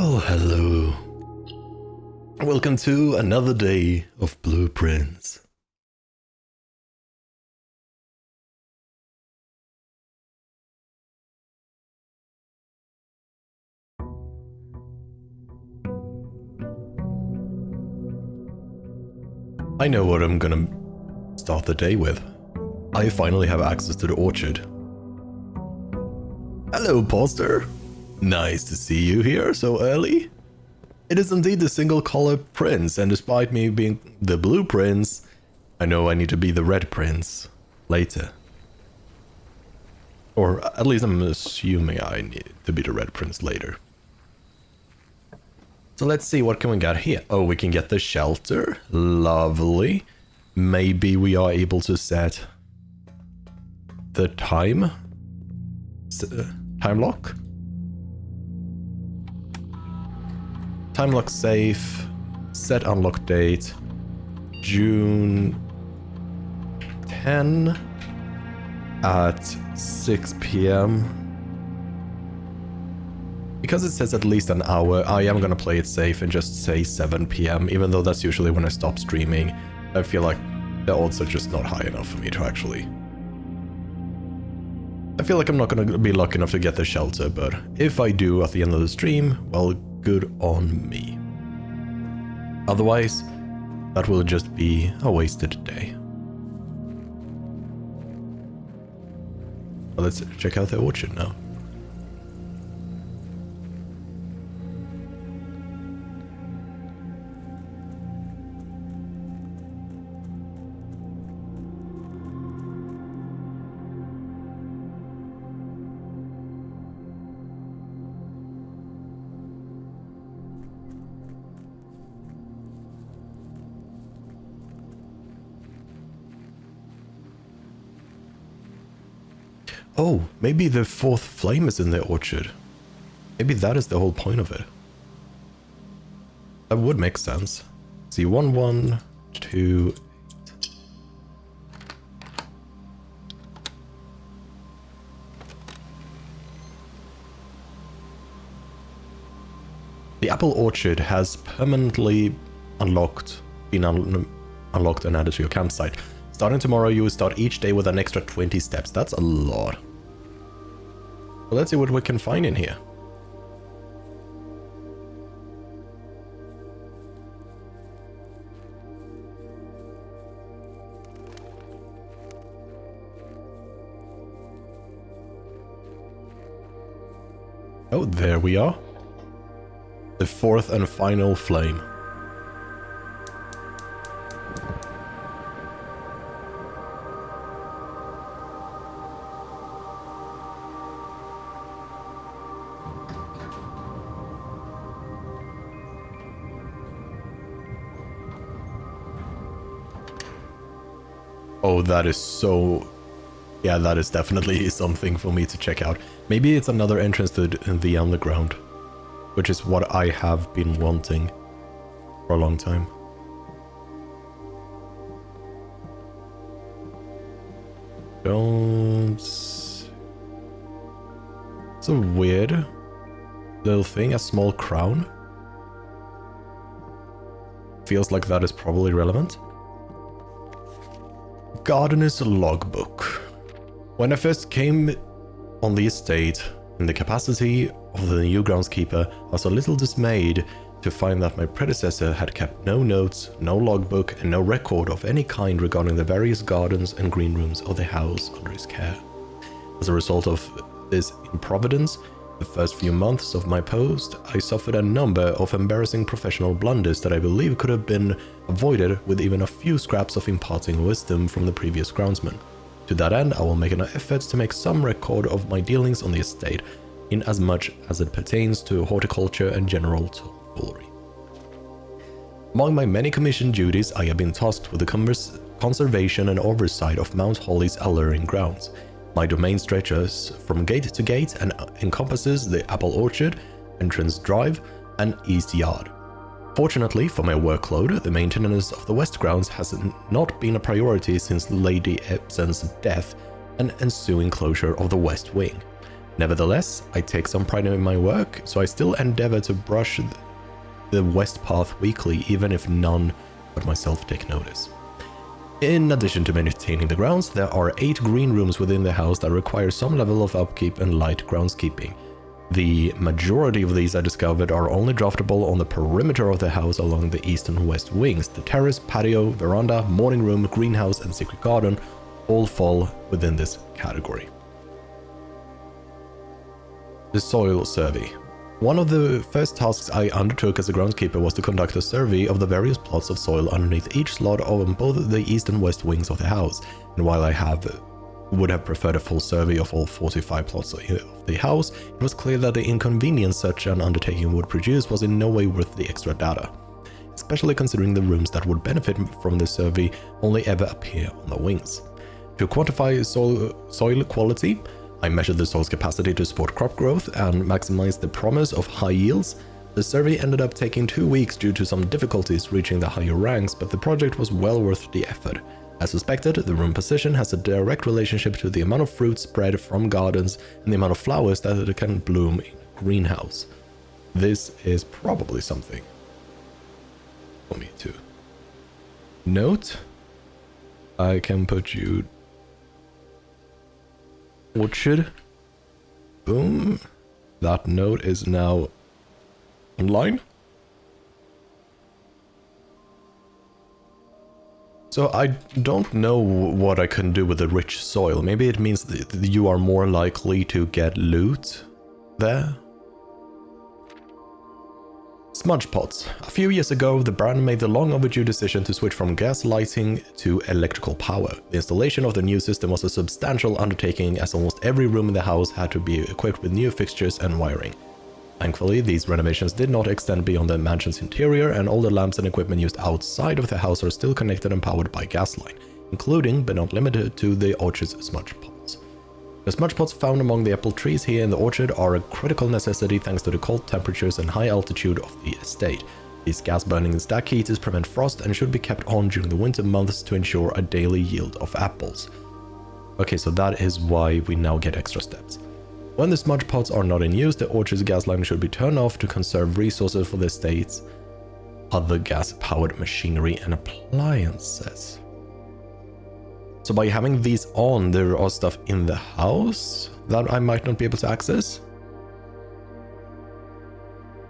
Oh, hello. Welcome to another day of Blueprints. I know what I'm gonna start the day with. I finally have access to the orchard. Hello, Poster. Nice to see you here so early. It is indeed the single color prince, and despite me being the blue prince, I know I need to be the red prince later. Or at least I'm assuming I need to be the red prince later. So let's see, what can we get here? Oh, we can get the shelter. Lovely. Maybe we are able to set the time lock. Time lock safe. Set unlock date. June 10 at 6 p.m. Because it says at least an hour, I am gonna play it safe and just say 7 p.m. even though that's usually when I stop streaming. I feel like the odds are just not high enough for me to actually... I feel like I'm not gonna be lucky enough to get the shelter, but if I do at the end of the stream, well, good on me. Otherwise, that will just be a wasted day. Well, let's check out the orchard now. Oh, maybe the fourth flame is in the orchard. Maybe that is the whole point of it. That would make sense. See, 1, 1, 2, 8. The apple orchard has permanently been unlocked and added to your campsite. Starting tomorrow, you will start each day with an extra 20 steps. That's a lot. Well, let's see what we can find in here. Oh, there we are. The fourth and final flame. Oh, that is so... Yeah, that is definitely something for me to check out. Maybe it's another entrance to the underground, which is what I have been wanting for a long time. Don't... It's a weird little thing, a small crown. Feels like that is probably relevant. Gardener's logbook. When I first came on the estate in the capacity of the new groundskeeper, I was a little dismayed to find that my predecessor had kept no notes, no logbook, and no record of any kind regarding the various gardens and green rooms of the house under his care. As a result of this improvidence, the first few months of my post, I suffered a number of embarrassing professional blunders that I believe could have been avoided with even a few scraps of imparting wisdom from the previous groundsman. To that end, I will make an effort to make some record of my dealings on the estate, in as much as it pertains to horticulture and general tomfoolery. Among my many commissioned duties, I have been tasked with the conservation and oversight of Mount Holly's alluring grounds. My domain stretches from gate to gate and encompasses the apple orchard, entrance drive, and east yard. Fortunately for my workload, the maintenance of the west grounds has not been a priority since Lady Ebsen's death and ensuing closure of the west wing. Nevertheless, I take some pride in my work, so I still endeavor to brush the west path weekly, even if none but myself take notice. In addition to maintaining the grounds, there are 8 green rooms within the house that require some level of upkeep and light groundskeeping. The majority of these I discovered are only draftable on the perimeter of the house along the east and west wings. The terrace, patio, veranda, morning room, greenhouse, and secret garden all fall within this category. The soil survey. One of the first tasks I undertook as a groundskeeper was to conduct a survey of the various plots of soil underneath each slot on both the east and west wings of the house. And while I would have preferred a full survey of all 45 plots of the house, it was clear that the inconvenience such an undertaking would produce was in no way worth the extra data, especially considering the rooms that would benefit from this survey only ever appear on the wings. To quantify soil quality, I measured the soil's capacity to support crop growth and maximize the promise of high yields. The survey ended up taking 2 weeks due to some difficulties reaching the higher ranks, but the project was well worth the effort. As suspected, the room position has a direct relationship to the amount of fruit spread from gardens and the amount of flowers that it can bloom in a greenhouse. This is probably something for me to note. I can put you orchard. Boom. That note is now online. So I don't know what I can do with the rich soil. Maybe it means that you are more likely to get loot there. Smudge pots. A few years ago, the brand made the long overdue decision to switch from gas lighting to electrical power. The installation of the new system was a substantial undertaking, as almost every room in the house had to be equipped with new fixtures and wiring. Thankfully, these renovations did not extend beyond the mansion's interior, and all the lamps and equipment used outside of the house are still connected and powered by gas line, including but not limited to the orchard's smudge pots. The smudge pots found among the apple trees here in the orchard are a critical necessity thanks to the cold temperatures and high altitude of the estate. These gas-burning stack heaters prevent frost and should be kept on during the winter months to ensure a daily yield of apples. Okay, so that is why we now get extra steps. When the smudge pots are not in use, the orchard's gas line should be turned off to conserve resources for the estate's other gas-powered machinery and appliances. So by having these on, there are stuff in the house that I might not be able to access.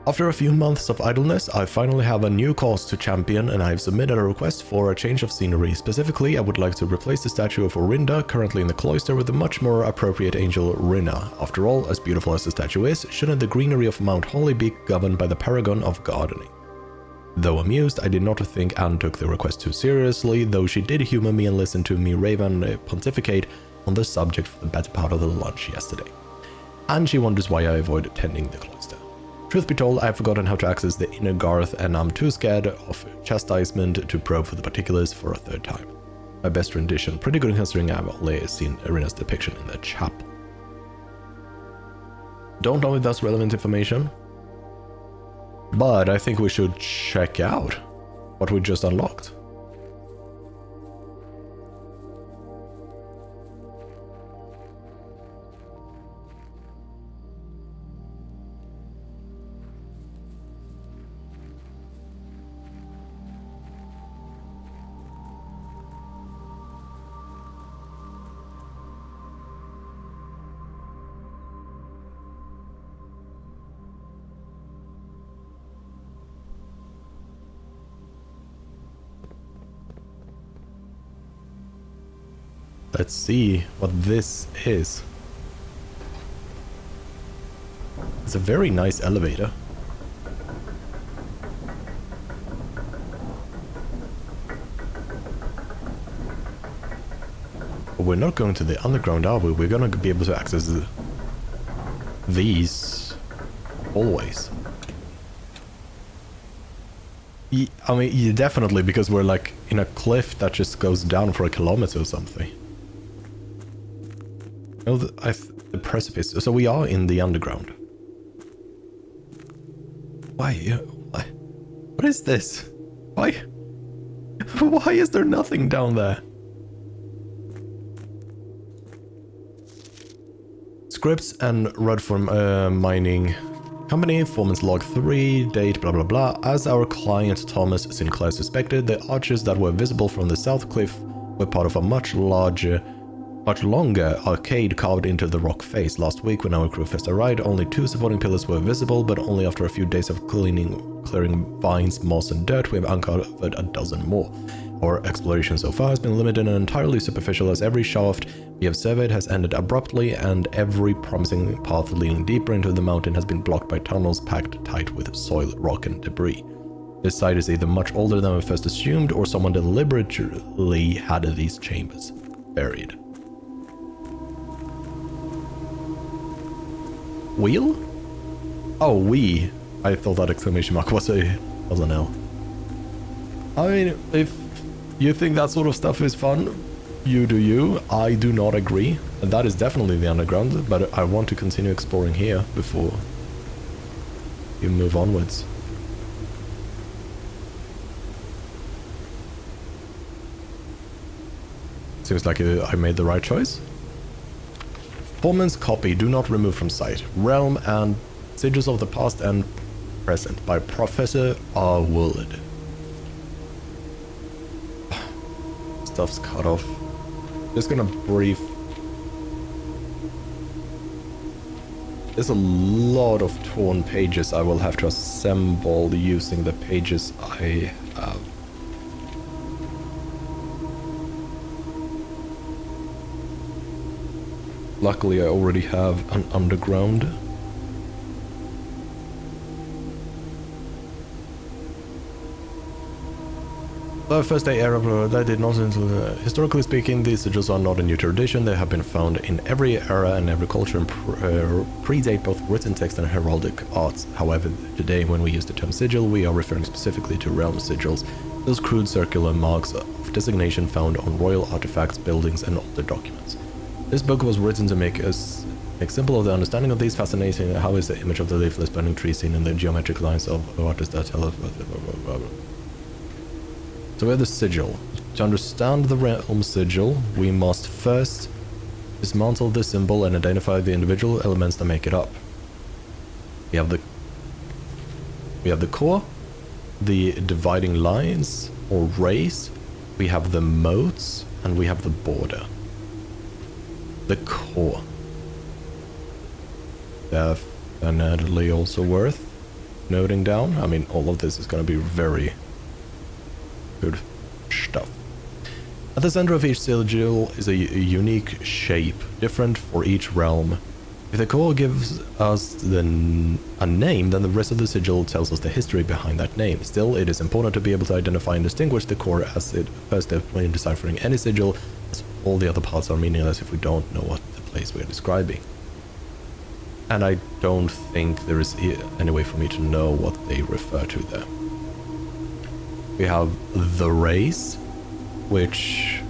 After a few months of idleness, I finally have a new cause to champion, and I have submitted a request for a change of scenery. Specifically, I would like to replace the statue of Orinda, currently in the cloister, with a much more appropriate angel, Rinna. After all, as beautiful as the statue is, shouldn't the greenery of Mount Holly be governed by the paragon of gardening? Though amused, I did not think Anne took the request too seriously, though she did humor me and listen to me rave and pontificate on the subject for the better part of the lunch yesterday. And she wonders why I avoid attending the cloister. Truth be told, I have forgotten how to access the inner garth, and I'm too scared of chastisement to probe for the particulars for a third time. My best rendition, pretty good considering I've only seen Irina's depiction in the chapel. Don't know if that's relevant information, but I think we should check out what we just unlocked. Let's see what this is. It's a very nice elevator. But we're not going to the underground, are we? We're gonna be able to access these always. I mean, definitely, because we're like in a cliff that just goes down for a kilometer or something. No, the precipice. So we are in the underground. Why? What is this? Why? Why is there nothing down there? It's Scripts and Rudford Mining Company, Foreman's Log 3, date, blah blah blah. As our client Thomas Sinclair suspected, the arches that were visible from the south cliff were part of a much longer arcade carved into the rock face. Last week, when our crew first arrived, only 2 supporting pillars were visible, but only after a few days of clearing vines, moss, and dirt, we have uncovered a dozen more. Our exploration so far has been limited and entirely superficial, as every shaft we have surveyed has ended abruptly, and every promising path leading deeper into the mountain has been blocked by tunnels packed tight with soil, rock, and debris. This site is either much older than we first assumed, or someone deliberately had these chambers buried. Wheel? Oh, we. I thought that exclamation mark was an L. I mean, if you think that sort of stuff is fun, you do you. I do not agree. And that is definitely the underground, but I want to continue exploring here before you move onwards. Seems like I made the right choice. Foreman's copy, do not remove from sight. Realm and Sigils of the Past and Present by Professor R. Woolard. Stuff's cut off. Just gonna brief. There's a lot of torn pages I will have to assemble using the pages I have. Luckily, I already have an underground. The first day era that did not historically speaking, these sigils are not a new tradition. They have been found in every era and every culture and predate both written text and heraldic arts. However, today when we use the term sigil, we are referring specifically to realm sigils, those crude circular marks of designation found on royal artifacts, buildings, and older documents. This book was written to make simple of the understanding of these. Fascinating. How is the image of the leafless burning tree seen in the geometric lines of artists that tell us? So we have the sigil. To understand the realm sigil, we must first dismantle the symbol and identify the individual elements that make it up. We have the core, the dividing lines or rays, we have the moats, and we have the border. The core. Definitely also worth noting down. I mean, all of this is going to be very good stuff. At the center of each sigil is a unique shape, different for each realm. If the core gives us a name, then the rest of the sigil tells us the history behind that name. Still, it is important to be able to identify and distinguish the core as it first step when deciphering any sigil, as all the other parts are meaningless if we don't know what the place we are describing. And I don't think there is any way for me to know what they refer to there. We have the race, which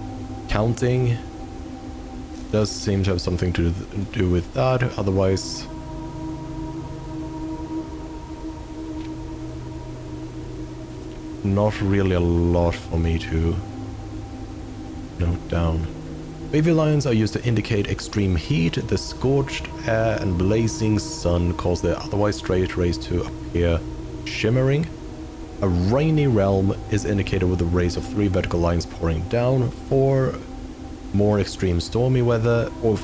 counting does seem to have something to do with that. Otherwise, not really a lot for me to note down. Wavy lines are used to indicate extreme heat. The scorched air and blazing sun cause the otherwise straight rays to appear shimmering. A rainy realm is indicated with a rays of 3 vertical lines pouring down. For more extreme stormy weather, or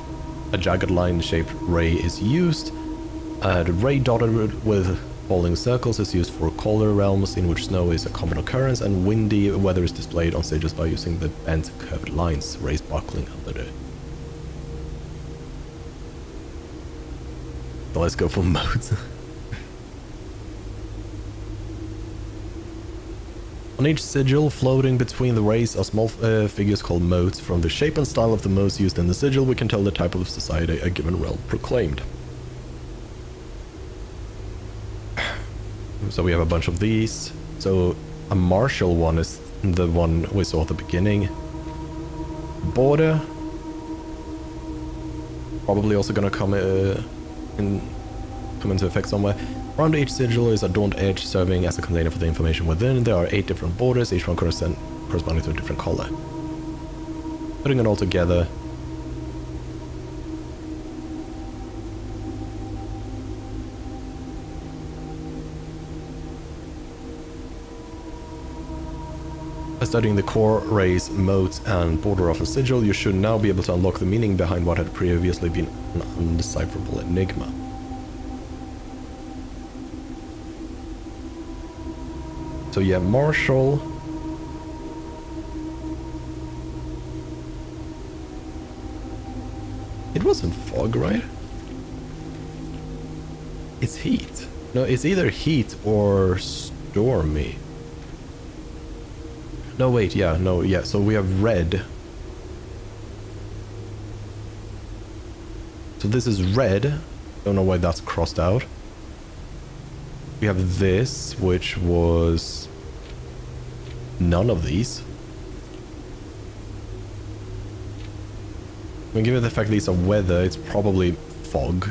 a jagged line-shaped ray is used. The ray dotted with falling circles is used for colder realms in which snow is a common occurrence, and windy weather is displayed on stages by using the bent curved lines, rays sparkling under the... So let's go for modes. On each sigil, floating between the rays, are small figures called modes. From the shape and style of the modes used in the sigil, we can tell the type of society a given realm proclaimed. So we have a bunch of these. So a martial one is the one we saw at the beginning. Border. Probably also gonna come into effect somewhere. Around each sigil is a adorned edge serving as a container for the information within. There are 8 different borders, each one corresponding to a different color. Putting it all together, By studying the core, race, moat, and border of a sigil, you should now be able to unlock the meaning behind what had previously been an undecipherable enigma. So yeah, Marshall. It wasn't fog, right? It's heat. No, it's either heat or stormy. No, wait, yeah, no, yeah, so we have red. So this is red. Don't know why that's crossed out. We have this, which was none of these. I mean, given the fact these are weather, it's probably fog.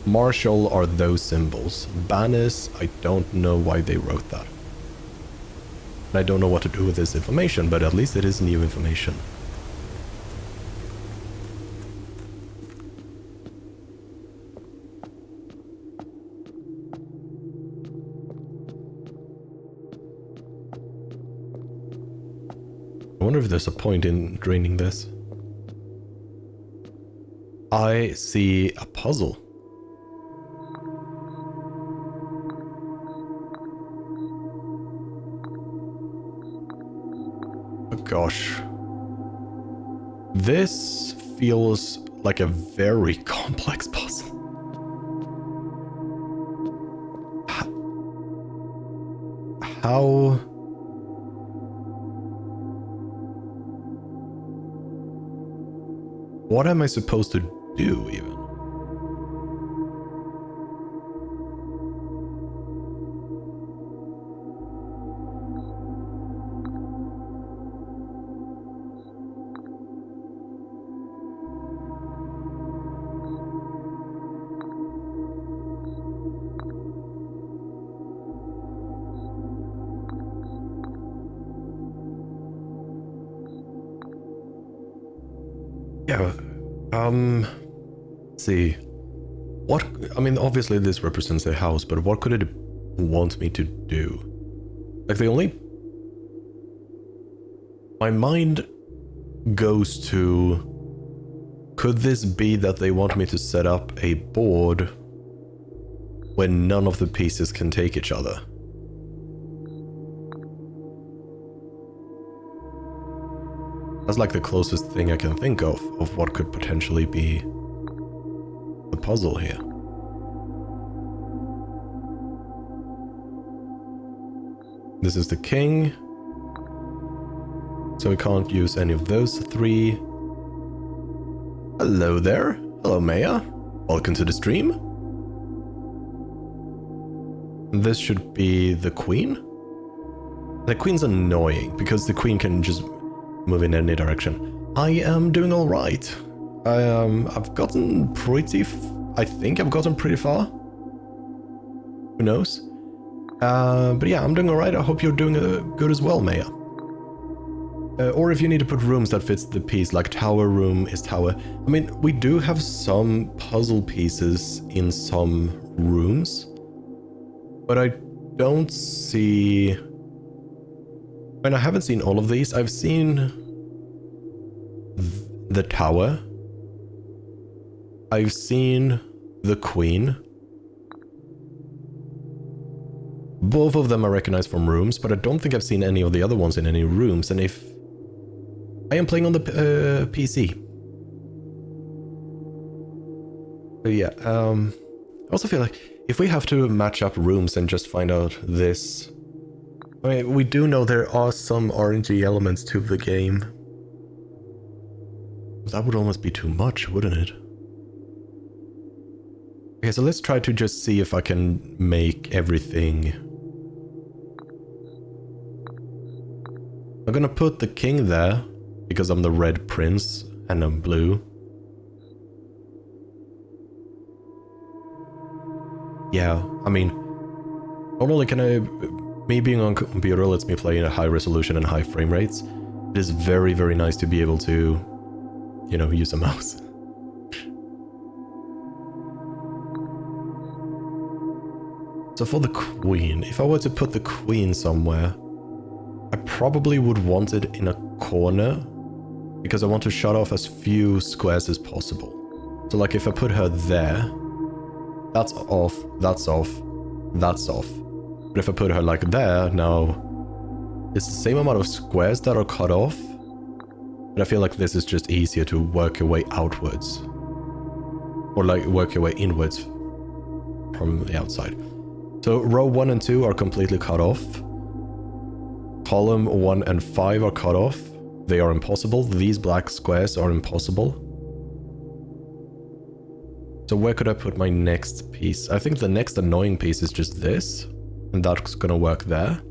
Marshall are those symbols. Banis, I don't know why they wrote that. And I don't know what to do with this information, but at least it is new information. I wonder if there's a point in draining this. I see a puzzle. Oh gosh. This feels like a very complex puzzle. How... What am I supposed to do, even? Yeah, let's see. What, I mean, obviously this represents a house, but what could it want me to do? Like, the only... My mind goes to... Could this be that they want me to set up a board when none of the pieces can take each other? That's like the closest thing I can think of what could potentially be the puzzle here. This is the king. So we can't use any of those three. Hello there. Hello, Maya. Welcome to the stream. This should be the queen. The queen's annoying because the queen can just move in any direction. I am doing all right. I've gotten pretty... I think I've gotten pretty far. Who knows? But yeah, I'm doing all right. I hope you're doing good as well, Maya. Or if you need to put rooms that fits the piece, like tower room is tower. I mean, we do have some puzzle pieces in some rooms, but I don't see... And I haven't seen all of these. I've seen the tower. I've seen the queen. Both of them are recognized from rooms, but I don't think I've seen any of the other ones in any rooms. And if I am playing on the PC. But yeah, I also feel like if we have to match up rooms and just find out this... I mean, we do know there are some RNG elements to the game. That would almost be too much, wouldn't it? Okay, so let's try to just see if I can make everything... I'm gonna put the king there, because I'm the red prince, and I'm blue. Yeah, I mean, not only can I... Me being on computer lets me play in a high resolution and high frame rates. It is very, very nice to be able to, you know, use a mouse. So for the queen, if I were to put the queen somewhere, I probably would want it in a corner because I want to shut off as few squares as possible. So like if I put her there, that's off, that's off, that's off. But if I put her like there, now it's the same amount of squares that are cut off, but I feel like this is just easier to work your way outwards. Or like work your way inwards from the outside. So row 1 and 2 are completely cut off. Column 1 and 5 are cut off. They are impossible. These black squares are impossible. So where could I put my next piece? I think the next annoying piece is just this. And that's gonna work there.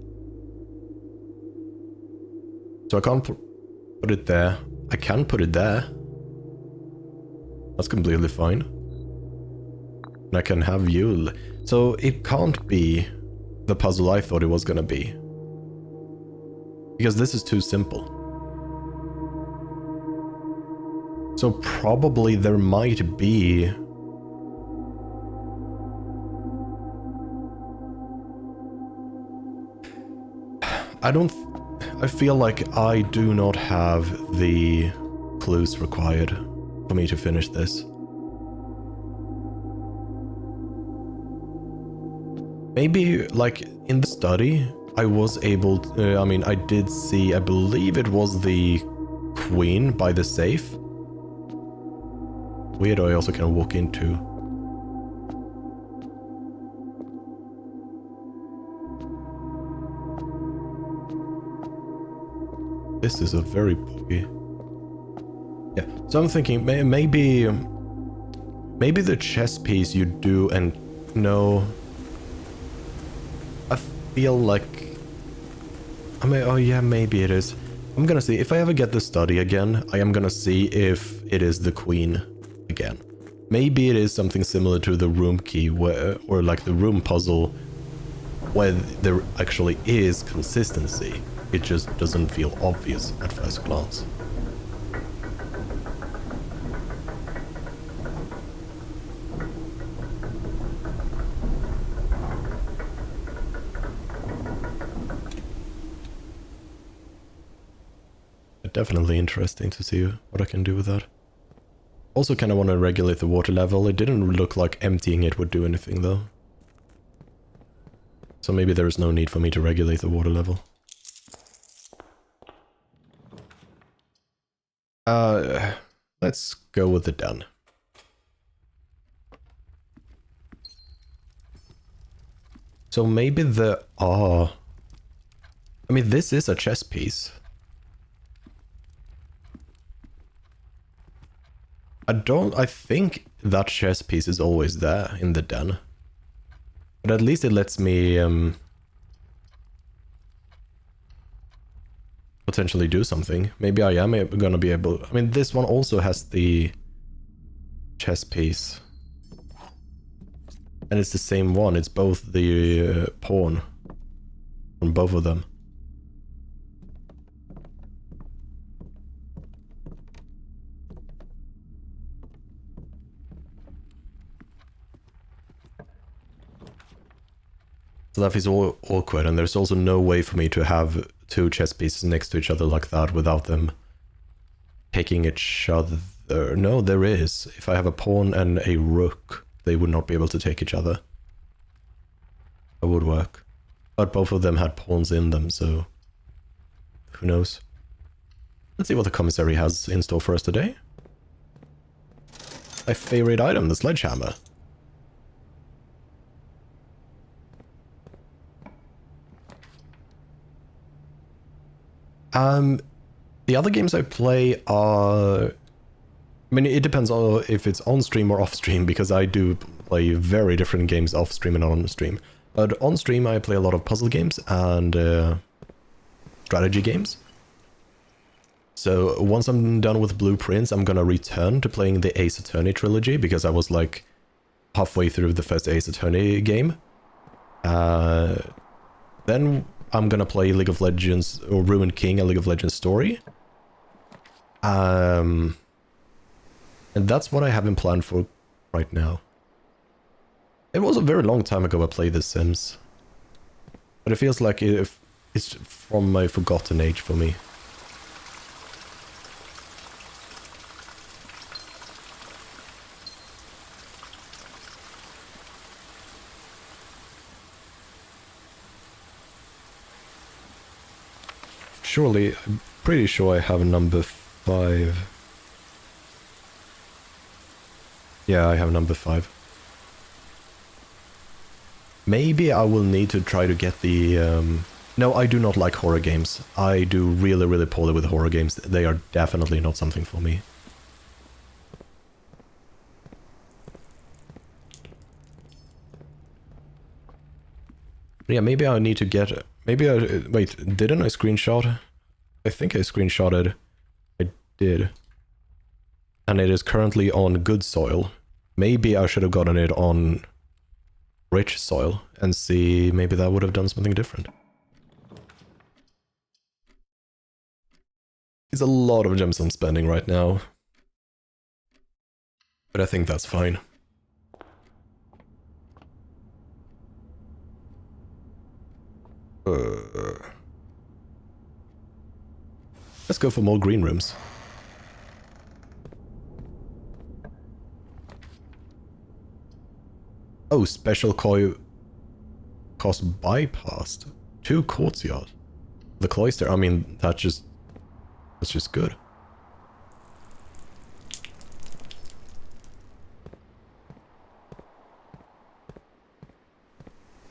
So I can't put it there. I can put it there. That's completely fine. And I can have Yule. So it can't be the puzzle I thought it was gonna be. Because this is too simple. So probably there might be... I feel like I do not have the clues required for me to finish this. Maybe, like, in the study, I was able to, I did see, I believe it was the queen by the safe. Weird, I also can walk into. This is a very buggy. Yeah, so I'm thinking maybe the chess piece you do and no. I feel like oh yeah, maybe it is. I'm gonna see if I ever get the study again. I am gonna see if it is the queen again. Maybe it is something similar to the room key or like the room puzzle where there actually is consistency. It just doesn't feel obvious at first glance. Definitely interesting to see what I can do with that. Also kind of want to regulate the water level. It didn't look like emptying it would do anything though. So maybe there is no need for me to regulate the water level. Let's go with the den. So maybe there are... this is a chess piece. I think that chess piece is always there in the den. But at least it lets me potentially do something. Maybe I am gonna be able... this one also has the chess piece. And it's the same one. It's both the pawn on both of them. So that is all awkward, and there's also no way for me to have two chess pieces next to each other like that without them taking each other. No, there is. If I have a pawn and a rook, they would not be able to take each other. That would work. But both of them had pawns in them, so who knows? Let's see what the commissary has in store for us today. My favorite item, the sledgehammer. The other games I play are... it depends on if it's on stream or off stream, because I do play very different games off stream and on stream. But on stream I play a lot of puzzle games and strategy games. So once I'm done with Blueprints, I'm gonna return to playing the Ace Attorney trilogy, because I was like halfway through the first Ace Attorney game. Then I'm gonna play League of Legends, or Ruined King, a League of Legends story. And that's what I have in plan for right now. It was a very long time ago I played The Sims. But it feels like it's It's from my forgotten age for me. Surely, I'm pretty sure I have number 5. Yeah, I have number 5. Maybe I will need to try to get the... No, I do not like horror games. I do really, really poorly with horror games. They are definitely not something for me. Yeah, maybe I need to get... Maybe I... Wait, didn't I screenshot? I think I screenshotted. I did. And it is currently on good soil. Maybe I should have gotten it on rich soil and see, maybe that would have done something different. It's a lot of gems I'm spending right now. But I think that's fine. Let's go for more green rooms. Oh, special cost bypassed. 2 courtyard. The cloister, I mean, that's just good.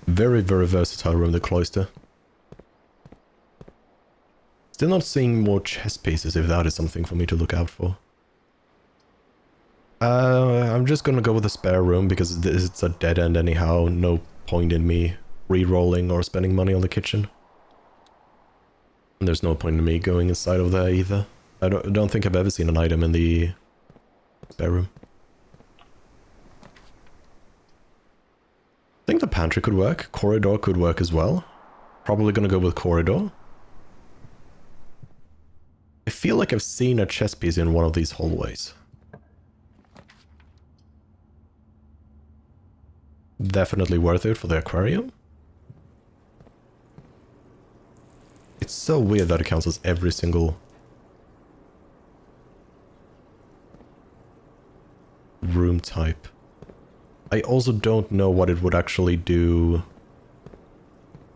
Very, very versatile room, the cloister. Still not seeing more chess pieces, if that is something for me to look out for. I'm just gonna go with the spare room, because it's a dead end anyhow. No point in me re-rolling or spending money on the kitchen. And there's no point in me going inside of there either. I don't think I've ever seen an item in the spare room. I think the pantry could work. Corridor could work as well. Probably gonna go with corridor. I feel like I've seen a chess piece in one of these hallways. Definitely worth it for the aquarium. It's so weird that it counts as every single room type. I also don't know what it would actually do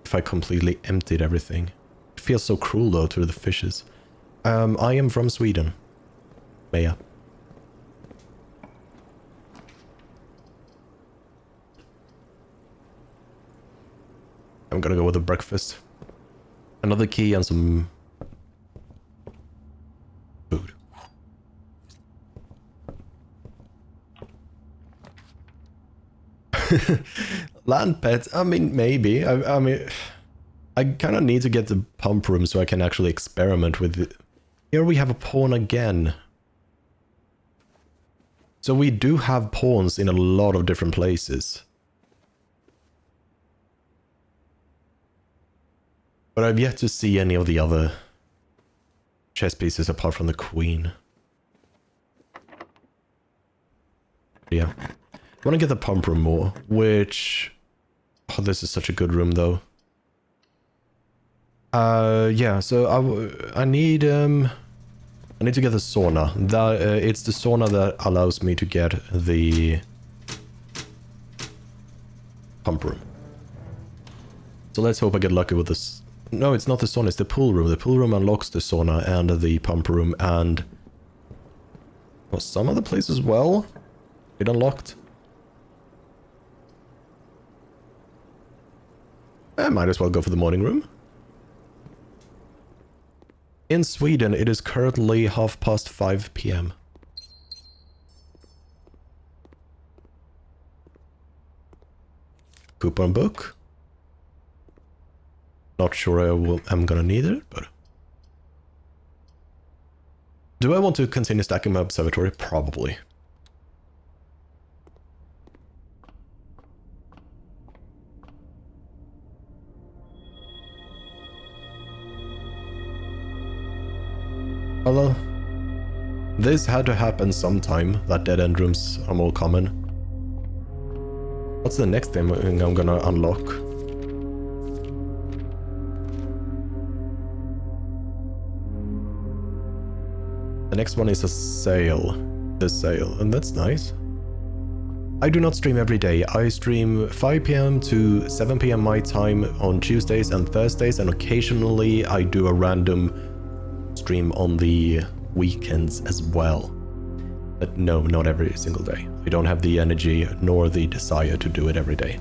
if I completely emptied everything. It feels so cruel though to the fishes. I am from Sweden. Maya. I'm gonna go with a breakfast. Another key and some food. Land pets, I mean, maybe. I mean, I kind of need to get the pump room so I can actually experiment with it. Here we have a pawn again. So we do have pawns in a lot of different places. But I've yet to see any of the other chess pieces apart from the queen. Yeah. I want to get the pump room more, which... Oh, this is such a good room though. Yeah, so I need to get the sauna. It's the sauna that allows me to get the pump room. So let's hope I get lucky with this. No, it's not the sauna, it's the pool room. The pool room unlocks the sauna and the pump room and... Well, some other place as well? It unlocked. I might as well go for the morning room. In Sweden, it is currently 5:30 PM. Coupon book. Not sure I'm gonna need it, but... Do I want to continue stacking my observatory? Probably. Although, this had to happen sometime, that dead-end rooms are more common. What's the next thing I'm gonna unlock? The next one is a sale. This sale, and that's nice. I do not stream every day. I stream 5 p.m. to 7 p.m. my time on Tuesdays and Thursdays, and occasionally I do a random stream on the weekends as well. But no, not every single day. I don't have the energy nor the desire to do it every day.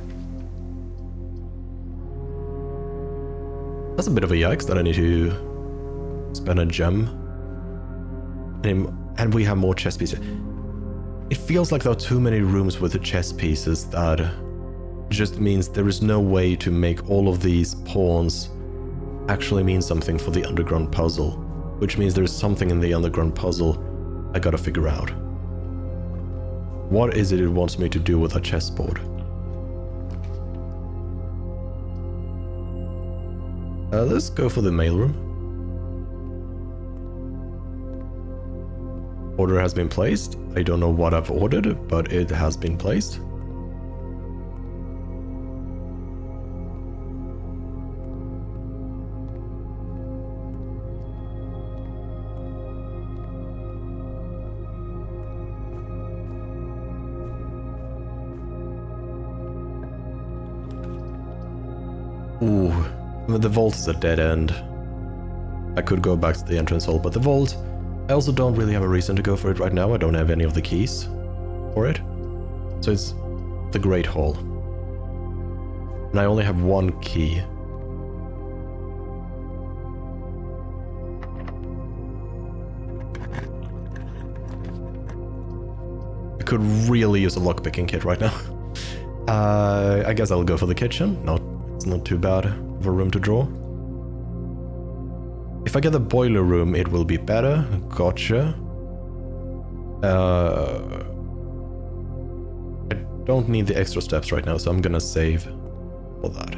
That's a bit of a yikes that I need to spend a gem. And we have more chess pieces. It feels like there are too many rooms with the chess pieces that just means there is no way to make all of these pawns actually mean something for the underground puzzle, which means there's something in the underground puzzle I gotta figure out. What is it wants me to do with a chessboard? Let's go for the mailroom. Order has been placed. I don't know what I've ordered, but it has been placed. Ooh, the vault is a dead end. I could go back to the entrance hall, but the vault, I also don't really have a reason to go for it right now. I don't have any of the keys for it. So it's the Great Hall. And I only have one key. I could really use a lockpicking kit right now. I guess I'll go for the kitchen. It's not too bad of a room to draw. If I get the boiler room, it will be better. Gotcha. I don't need the extra steps right now, so I'm gonna save for that.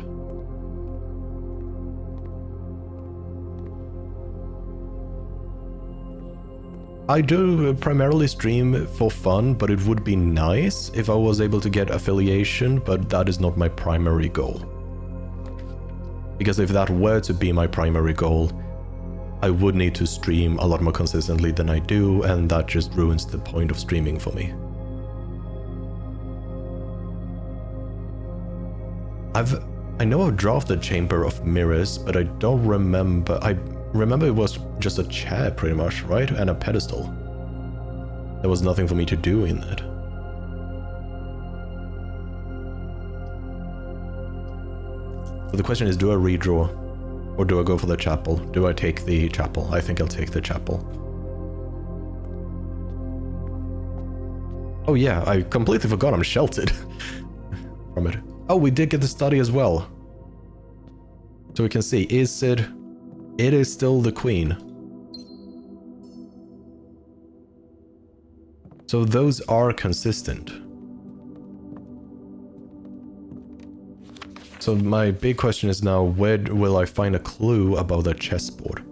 I do primarily stream for fun, but it would be nice if I was able to get affiliation, but that is not my primary goal. Because if that were to be my primary goal, I would need to stream a lot more consistently than I do, and that just ruins the point of streaming for me. I know I've drafted Chamber of Mirrors, but I don't remember. I remember it was just a chair pretty much, right? And a pedestal. There was nothing for me to do in it. So the question is, do I redraw? Or do I go for the chapel? Do I take the chapel? I think I'll take the chapel. Oh yeah, I completely forgot I'm sheltered from it. Oh, we did get the study as well. So we can see, is it... It is still the queen. So those are consistent. So my big question is now, where will I find a clue about the chessboard?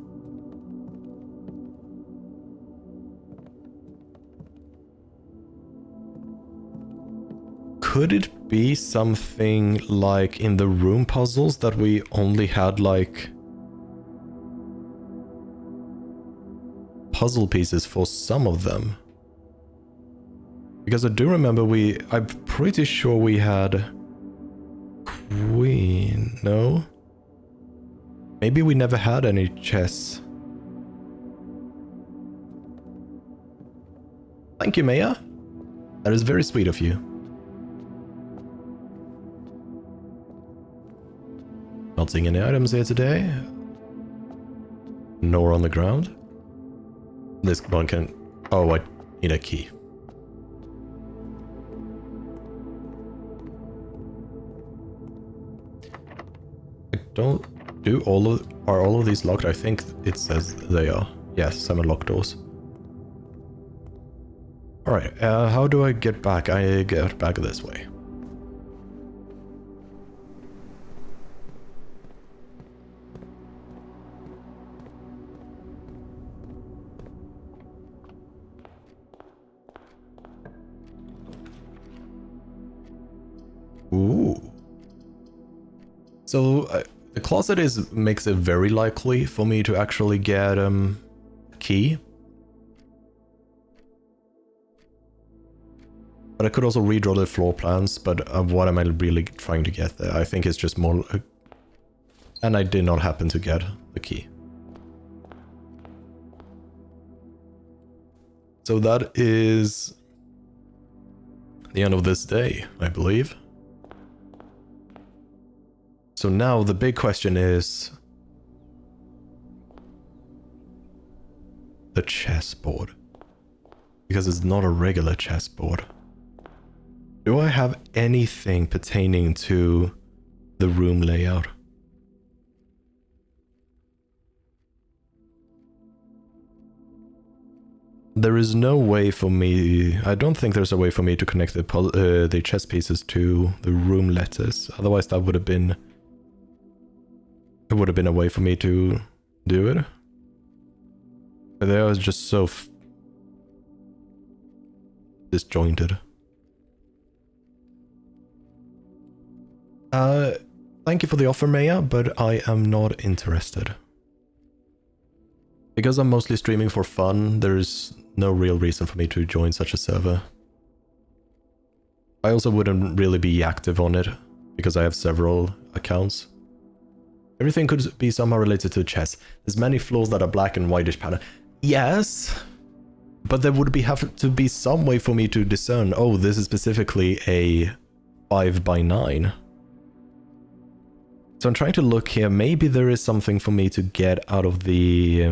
Could it be something like in the room puzzles that we only had like puzzle pieces for some of them? Because I do remember I'm pretty sure we had queen, no? Maybe we never had any chess. Thank you, Maya. That is very sweet of you. Not seeing any items here today. Nor on the ground. This one can... Oh, I need a key. Don't do are all of these locked? I think it says they are. Yes, 7 locked doors. Alright, how do I get back? I get back this way. Ooh. So the closet makes it very likely for me to actually get a key. But I could also redraw the floor plans, but what am I really trying to get there? I think it's just more... and I did not happen to get the key. So that is the end of this day, I believe. So now the big question is... the chessboard. Because it's not a regular chessboard. Do I have anything pertaining to the room layout? There is no way for me... I don't think there's a way for me to connect the chess pieces to the room letters. Otherwise that would have been... it would have been a way for me to do it. But they are just so... disjointed. Thank you for the offer, Maya, but I am not interested. Because I'm mostly streaming for fun, there's no real reason for me to join such a server. I also wouldn't really be active on it, because I have several accounts. Everything could be somehow related to chess. There's many floors that are black and whitish pattern. Yes! But there would have to be some way for me to discern, oh, this is specifically a 5x9. So I'm trying to look here, maybe there is something for me to get out of the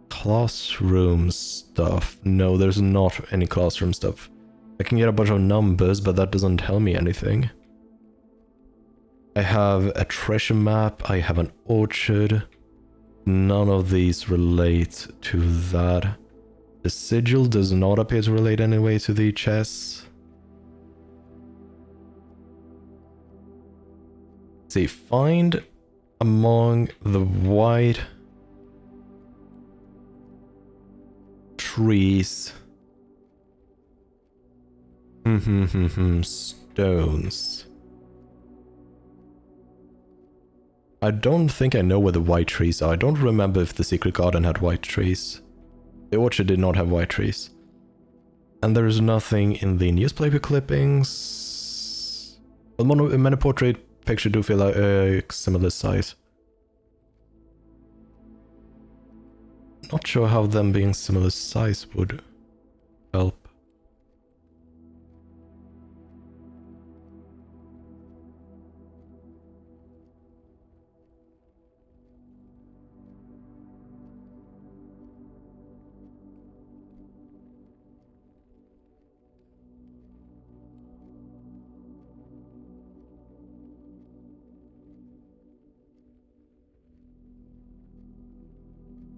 classroom stuff. No, there's not any classroom stuff. I can get a bunch of numbers, but that doesn't tell me anything. I have a treasure map, I have an orchard. None of these relate to that. The sigil does not appear to relate anyway to the chess. See, find among the white trees. Stones. I don't think I know where the white trees are. I don't remember if the secret garden had white trees. The orchard did not have white trees. And there is nothing in the newspaper clippings. Well, many portrait picture do feel like a similar size. Not sure how them being similar size would help.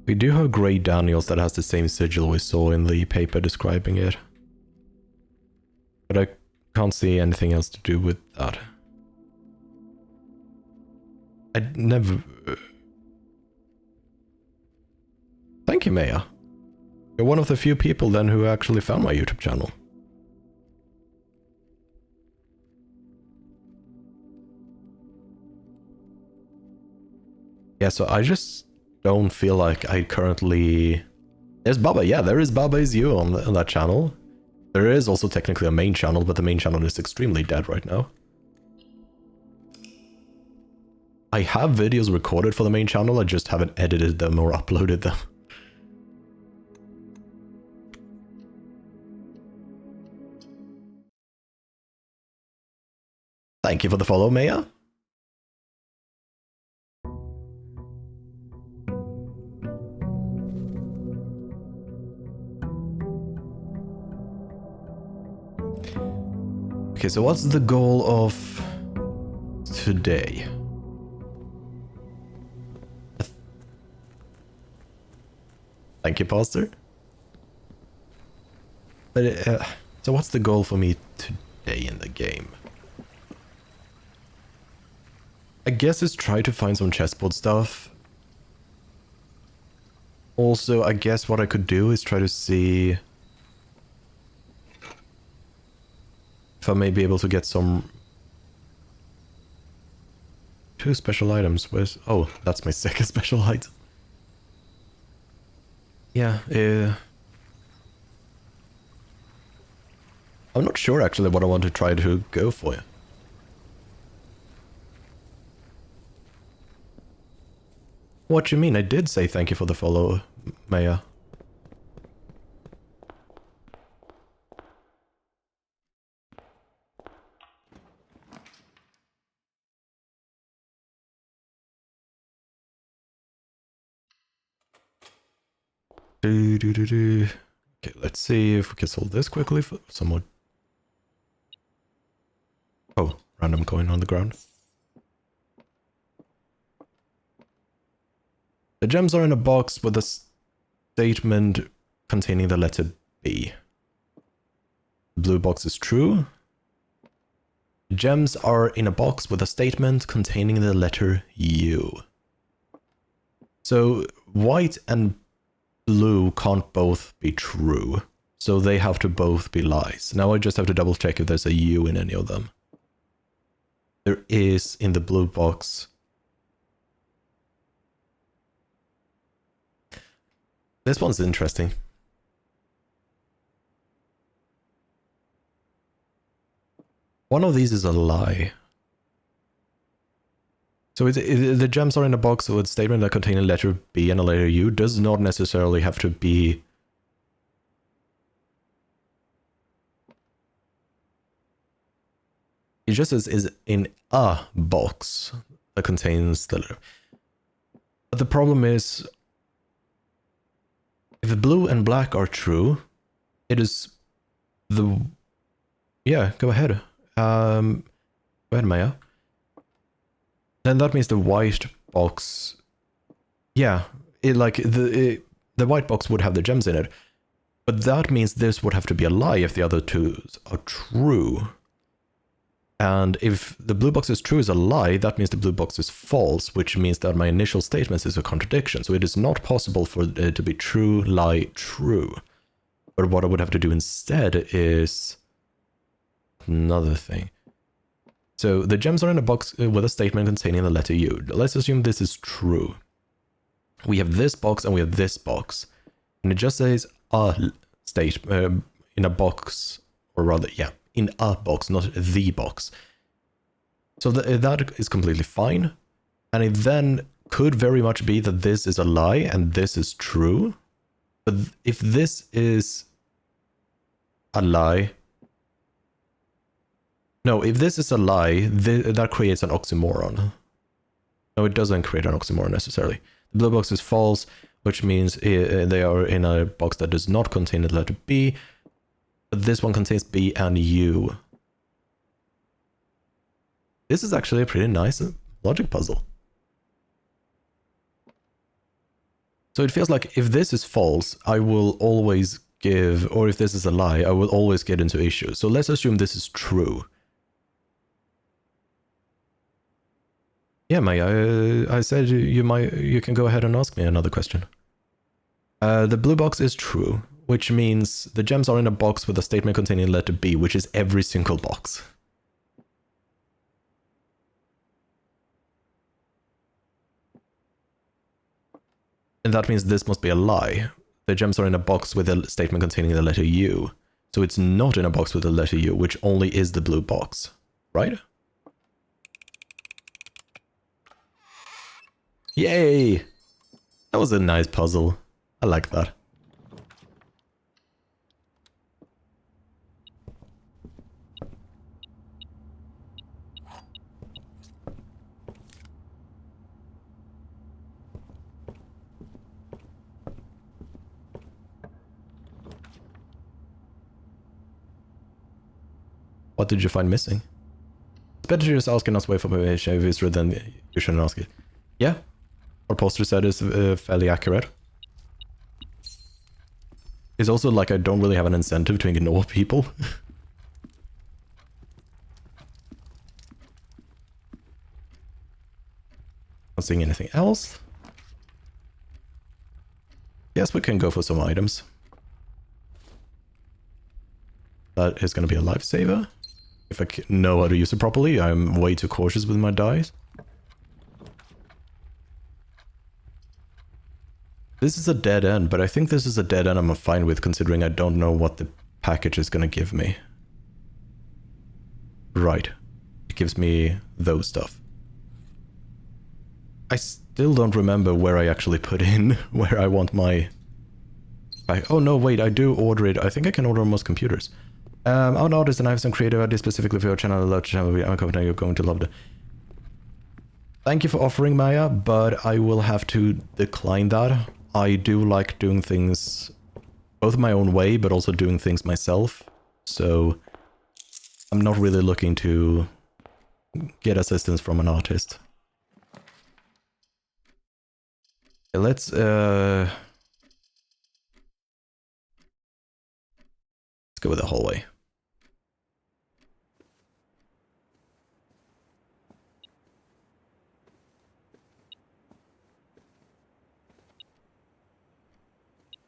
We do have Grey Daniels that has the same sigil we saw in the paper describing it. But I can't see anything else to do with that. I'd never... Thank you, Maya. You're one of the few people then who actually found my YouTube channel. Yeah, so I just don't feel like I currently... There's Baba, yeah, there is Baba Is You on that channel. There is also technically a main channel, but the main channel is extremely dead right now. I have videos recorded for the main channel, I just haven't edited them or uploaded them. Thank you for the follow, Maya. Okay, so what's the goal of today? Thank you, Pastor. But so what's the goal for me today in the game? I guess it's try to find some chessboard stuff. Also, I guess what I could do is try to see if I may be able to get some... 2 special items. Where's... Oh, that's my second special item. Yeah, I'm not sure actually what I want to try to go for. What you mean? I did say thank you for the follow, Maya. Okay, let's see if we can solve this quickly for someone. Oh, random coin on the ground. The gems are in a box with a statement containing the letter B. The blue box is true. The gems are in a box with a statement containing the letter U. So white and blue can't both be true. So they have to both be lies. Now I just have to double check if there's a U in any of them. There is in the blue box. This one's interesting. One of these is a lie. So the gems are in a box with a statement that contain a letter B and a letter U does not necessarily have to be... It just is in a box that contains the letter. But the problem is, if blue and black are true, it is the... Yeah, go ahead. Go ahead, Maya. Then that means the white box... Yeah, the white box would have the gems in it. But that means this would have to be a lie if the other two are true. And if the blue box is true is a lie, that means the blue box is false, which means that my initial statement is a contradiction. So it is not possible for it to be true, lie, true. But what I would have to do instead is another thing. So the gems are in a box with a statement containing the letter U. Let's assume this is true. We have this box and we have this box. And it just says a state in a box, or rather, yeah, in a box, not the box. So that is completely fine. And it then could very much be that this is a lie and this is true. But if this is a lie... No, if this is a lie, that creates an oxymoron. No, it doesn't create an oxymoron necessarily. The blue box is false, which means they are in a box that does not contain the letter B, but this one contains B and U. This is actually a pretty nice logic puzzle. So it feels like if this is false, I will always give, or if this is a lie, I will always get into issues. So let's assume this is true. Yeah, Maya, I said you can go ahead and ask me another question. The blue box is true, which means the gems are in a box with a statement containing letter B, which is every single box. And that means this must be a lie. The gems are in a box with a statement containing the letter U. So it's not in a box with the letter U, which only is the blue box, right? Yay! That was a nice puzzle. I like that. What did you find missing? It's better to just ask and not wait for information if it's written, then you shouldn't ask it. Yeah? What Poster said is fairly accurate. It's also like I don't really have an incentive to ignore people. Not seeing anything else. Yes, we can go for some items. That is going to be a lifesaver. If I know how to use it properly, I'm way too cautious with my dice. This is a dead end, but I think this is a dead end I'm fine with, considering I don't know what the package is going to give me. Right. It gives me those stuff. I still don't remember where I actually put in where I want my... oh no, wait, I do order it. I think I can order on most computers. I'm an artist and I have some creative ideas specifically for your channel. I love the channel. I'm confident you're going to love it. Thank you for offering, Maya, but I will have to decline that. I do like doing things both my own way, but also doing things myself. So I'm not really looking to get assistance from an artist. Let's go with the hallway.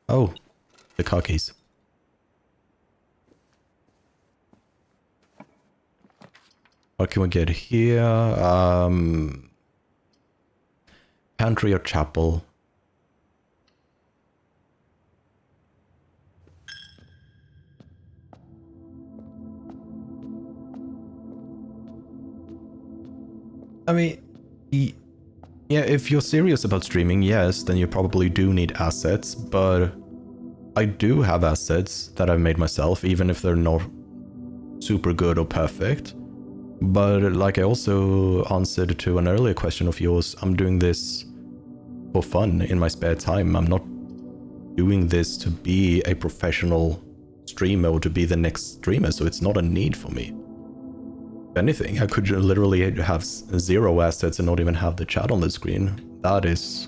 Oh, the car keys. What can we get here? Pantry or chapel? I mean, yeah, if you're serious about streaming, yes, then you probably do need assets, but I do have assets that I've made myself, even if they're not super good or perfect. But like I also answered to an earlier question of yours, I'm doing this for fun in my spare time. I'm not doing this to be a professional streamer or to be the next streamer, so it's not a need for me. If anything, I could literally have 0 assets and not even have the chat on the screen. That is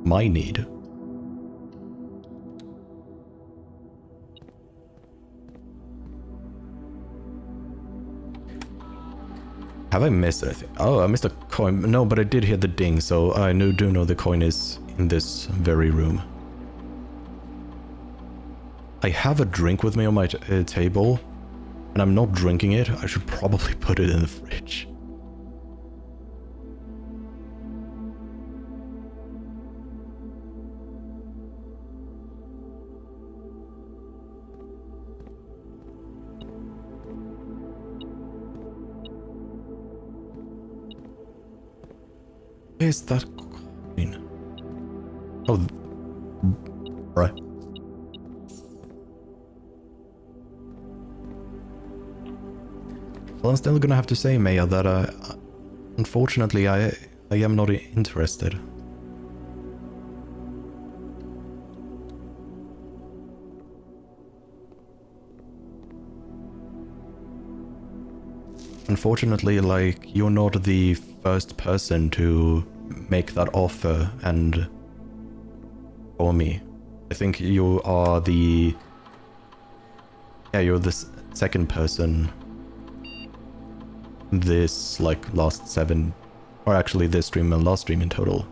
my need. Have I missed anything? Oh, I missed a coin. No, but I did hear the ding, so I do know the coin is in this very room. I have a drink with me on my table, and I'm not drinking it. I should probably put it in the fridge. Where's that coin? Oh, right. Well, I'm still gonna have to say, Maya, that unfortunately I am not interested. Unfortunately, like, you're not the first person to make that offer and for me. I think you are the... yeah, you're the second person this, like, last 7... or actually this stream and last stream in total.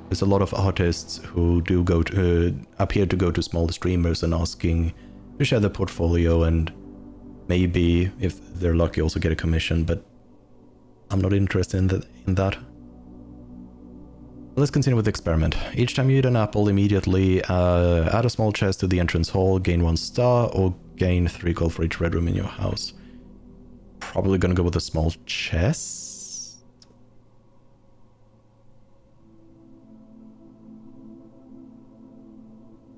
There's a lot of artists who do go to... appear to go to smaller streamers and asking to share their portfolio and maybe, if they're lucky, also get a commission, but I'm not interested in that. Let's continue with the experiment. Each time you eat an apple, immediately add a small chest to the entrance hall, gain 1 star, or gain 3 gold for each red room in your house. Probably gonna go with a small chest.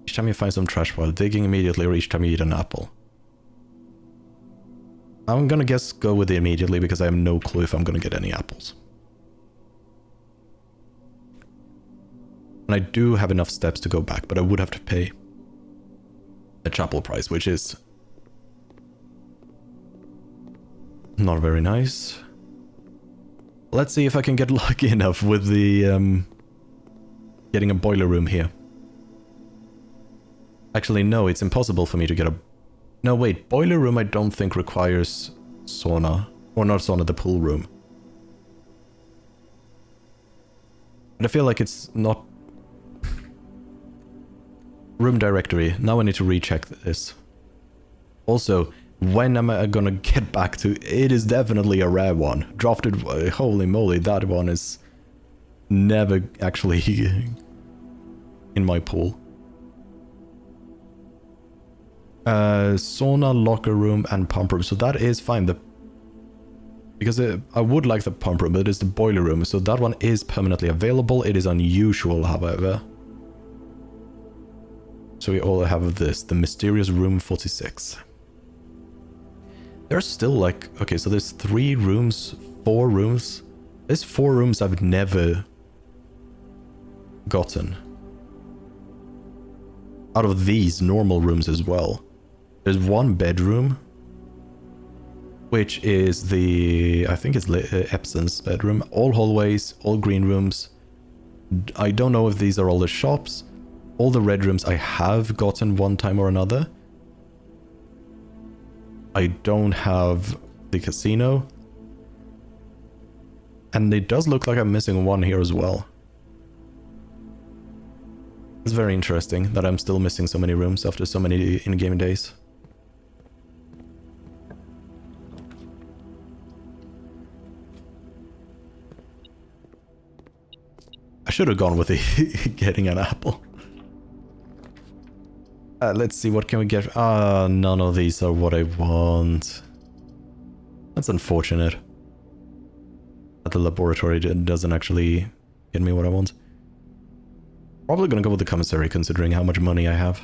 Each time you find some trash while digging, immediately, or each time you eat an apple. I'm gonna guess go with it immediately because I have no clue if I'm gonna get any apples. And I do have enough steps to go back, but I would have to pay the chapel price, which is not very nice. Let's see if I can get lucky enough with the getting a boiler room here. Actually, no, it's impossible for me to get a... No, wait, boiler room I don't think requires sauna. Or not sauna, the pool room. But I feel like it's not... Room directory. Now I need to recheck this. Also, when am I gonna get back to... It is definitely a rare one. Drafted... Holy moly, that one is never actually in my pool. Sauna, locker room, and pump room. So that is fine. Because I would like the pump room, but it is the boiler room. So that one is permanently available. It is unusual, however. So we all have this, the mysterious room 46. There's still like, okay, so there's 3 rooms, 4 rooms. There's 4 rooms I've never gotten. Out of these normal rooms as well. There's 1 bedroom, which is the, I think it's Epson's bedroom. All hallways, all green rooms. I don't know if these are all the shops. All the red rooms I have gotten one time or another. I don't have the casino. And it does look like I'm missing 1 here as well. It's very interesting that I'm still missing so many rooms after so many in-game days. I should have gone with the getting an apple. Let's see, what can we get? None of these are what I want. That's unfortunate. That the laboratory doesn't actually get me what I want. Probably gonna go with the commissary, considering how much money I have.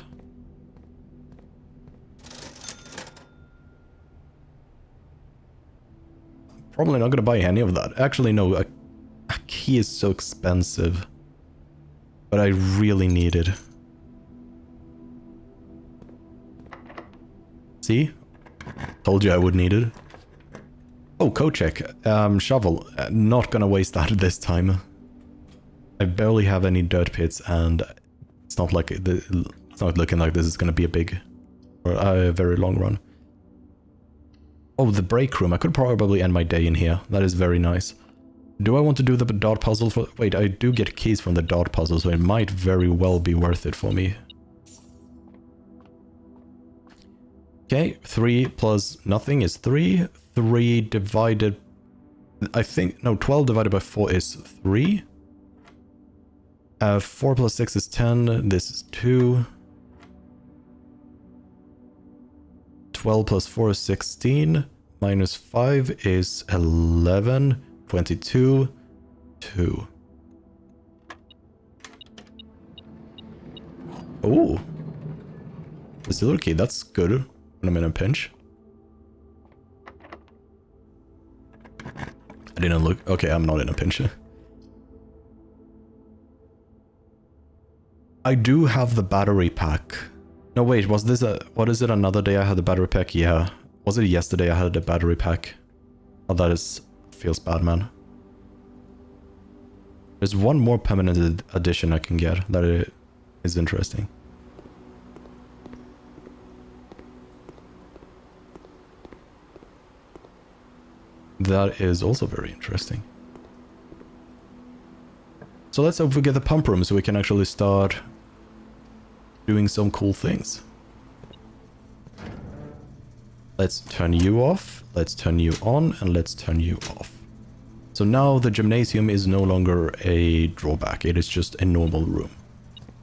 Probably not gonna buy any of that. Actually, no, a key is so expensive. But I really need it. See? Told you I would need it. Oh, code check. Shovel. Not gonna waste that this time. I barely have any dirt pits, and it's not like it's not looking like this is gonna be a big or a very long run. Oh, the break room. I could probably end my day in here. That is very nice. Do I want to do the dot puzzle for... Wait, I do get keys from the dot puzzle, so it might very well be worth it for me. Okay, 3 plus nothing is 3. 3 divided... I think... No, 12 divided by 4 is 3. 4 plus 6 is 10. This is 2. 12 plus 4 is 16. Minus 5 is 11. 22. 2. Oh. The silver key, that's good when I'm in a pinch. I didn't look. Okay, I'm not in a pinch. I do have the battery pack. No, wait, was this a... What is it, another day I had the battery pack? Yeah. Was it yesterday I had the battery pack? Oh, that is... Feels bad, man. There's one more permanent addition I can get that is interesting. That is also very interesting. So let's hope we get the pump room so we can actually start doing some cool things. Let's turn you off, let's turn you on, and let's turn you off. So now the gymnasium is no longer a drawback, it is just a normal room.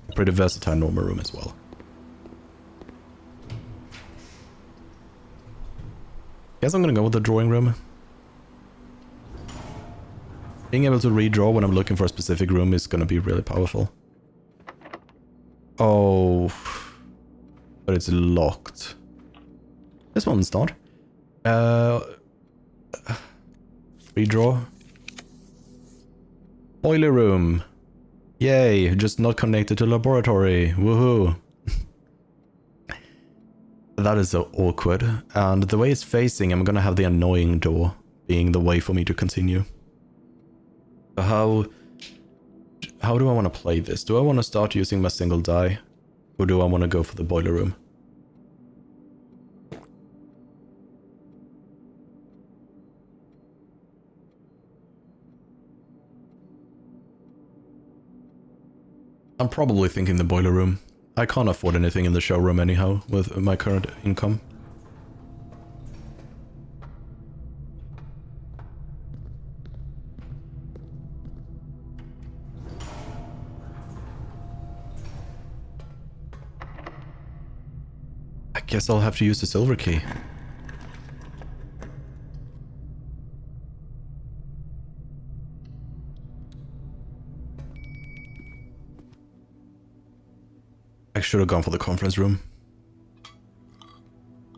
A pretty versatile normal room as well. Guess I'm gonna go with the drawing room. Being able to redraw when I'm looking for a specific room is gonna be really powerful. Oh, but it's locked. This one's not. Redraw. Boiler room. Yay, just not connected to laboratory. Woohoo. That is so awkward. And the way it's facing, I'm gonna have the annoying door being the way for me to continue. So how do I want to play this? Do I want to start using my single die? Or do I want to go for the boiler room? I'm probably thinking the boiler room. I can't afford anything in the showroom anyhow with my current income. I Guess I'll have to use the silver key. I should have gone for the conference room.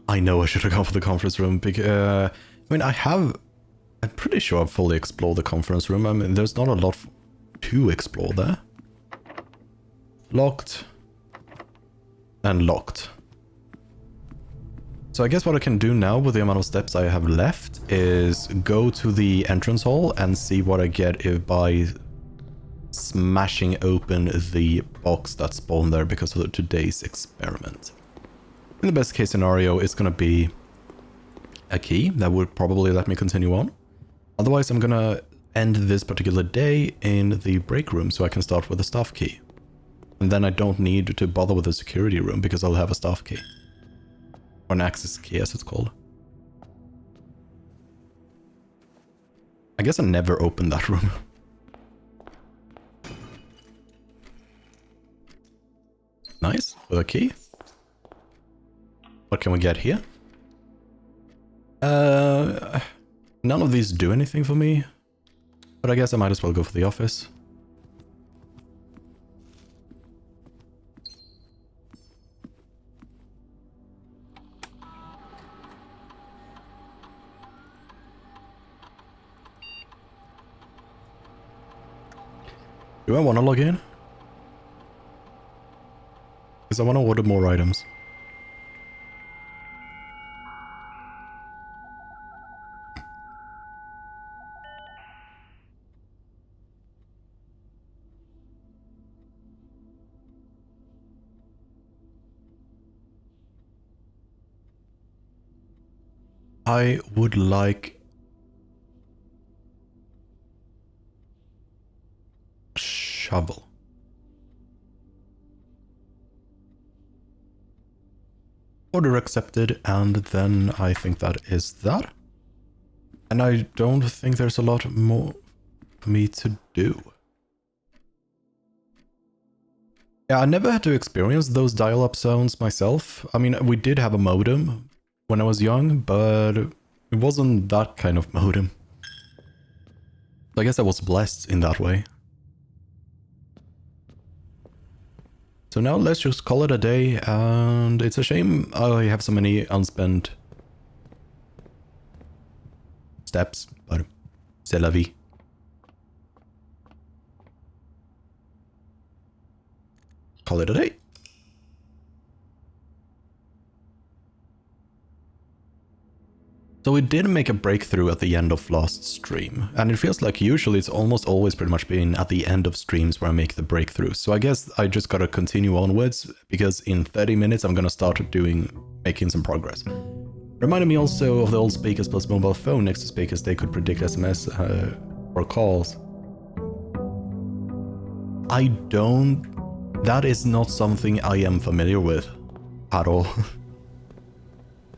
I know I should have gone for the conference room because, I mean, I'm pretty sure I've fully explored the conference room. I mean, there's not a lot to explore there. Locked. And locked. So I guess what I can do now with the amount of steps I have left is go to the entrance hall and see what I get if by smashing open the box that spawned there because of today's experiment. In the best case scenario, it's gonna be a key that would probably let me continue on. Otherwise, I'm gonna end this particular day in the break room so I can start with the staff key. And then I don't need to bother with the security room because I'll have a staff key. Or an access key, as it's called. I guess I never opened that room. Nice, with a key. What can we get here? None of these do anything for me. But I guess I might as well go for the office. Do I want to log in? Because I want to order more items. I would like a shovel. Order accepted, and then I think that is that. And I don't think there's a lot more for me to do. Yeah, I never had to experience those dial-up zones myself. I mean, we did have a modem when I was young, but it wasn't that kind of modem. So I guess I was blessed in that way. So now let's just call it a day, and it's a shame I have so many unspent steps, but c'est la vie. Call it a day. So we did make a breakthrough at the end of last stream, and it feels like usually it's almost always pretty much been at the end of streams where I make the breakthrough. So I guess I just gotta continue onwards, because in 30 minutes I'm gonna start making some progress. Reminded me also of the old speakers plus mobile phone next to speakers. They could predict SMS or calls. That is not something I am familiar with at all.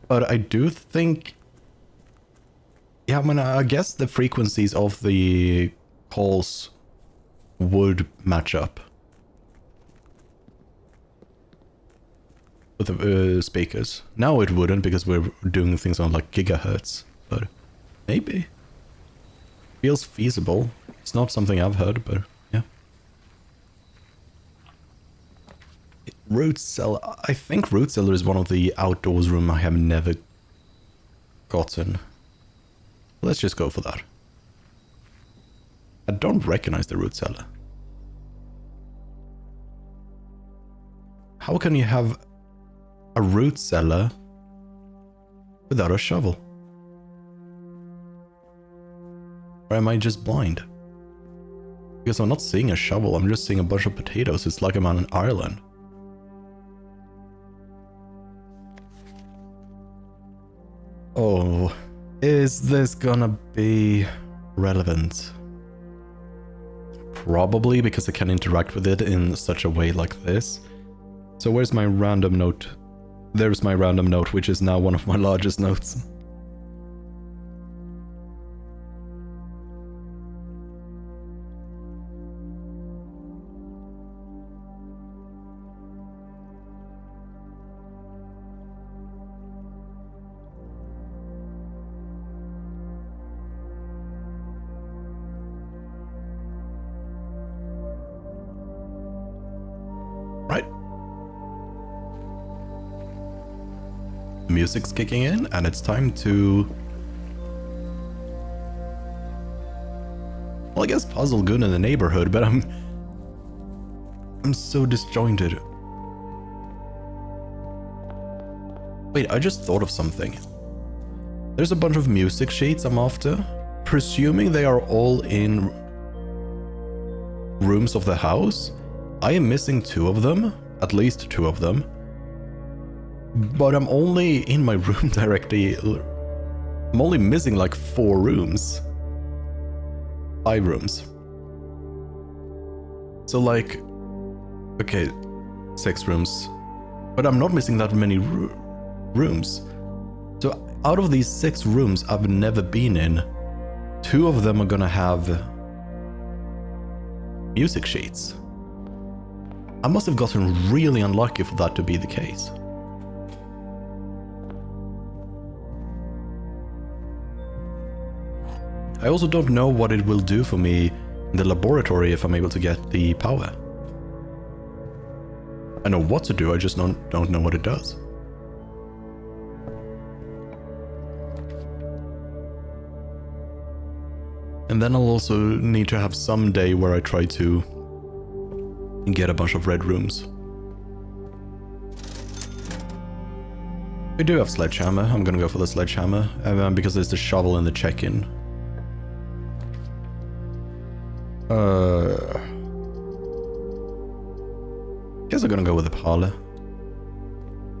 But I do think, yeah, I mean, I guess the frequencies of the calls would match up with the speakers. Now it wouldn't, because we're doing things on like gigahertz, but maybe. Feels feasible. It's not something I've heard, but yeah. Root cellar. I think root cellar is one of the outdoors room I have never gotten. Let's just go for that. I don't recognize the root cellar. How can you have a root cellar without a shovel? Or am I just blind? Because I'm not seeing a shovel, I'm just seeing a bunch of potatoes. It's like I'm on an island. Oh, is this gonna be relevant? Probably, because I can interact with it in such a way like this. So where's my random note? There's my random note, which is now one of my largest notes. music's kicking in, and it's time to... Well, I guess puzzle good in the neighborhood, but I'm so disjointed. Wait, I just thought of something. There's a bunch of music sheets I'm after. Presuming they are all in rooms of the house, I am missing 2 of them, at least 2 of them. But I'm only in my room directly. I'm only missing like 4 rooms. 5 rooms. So like, okay, 6 rooms. But I'm not missing that many rooms. So out of these 6 rooms I've never been in, 2 of them are gonna have music sheets. I must have gotten really unlucky for that to be the case. I also don't know what it will do for me in the laboratory if I'm able to get the power. I know what to do, I just don't know what it does. And then I'll also need to have some day where I try to get a bunch of red rooms. I do have sledgehammer. I'm gonna go for the sledgehammer because there's the shovel and the check-in. Guess I'm gonna go with the parlor.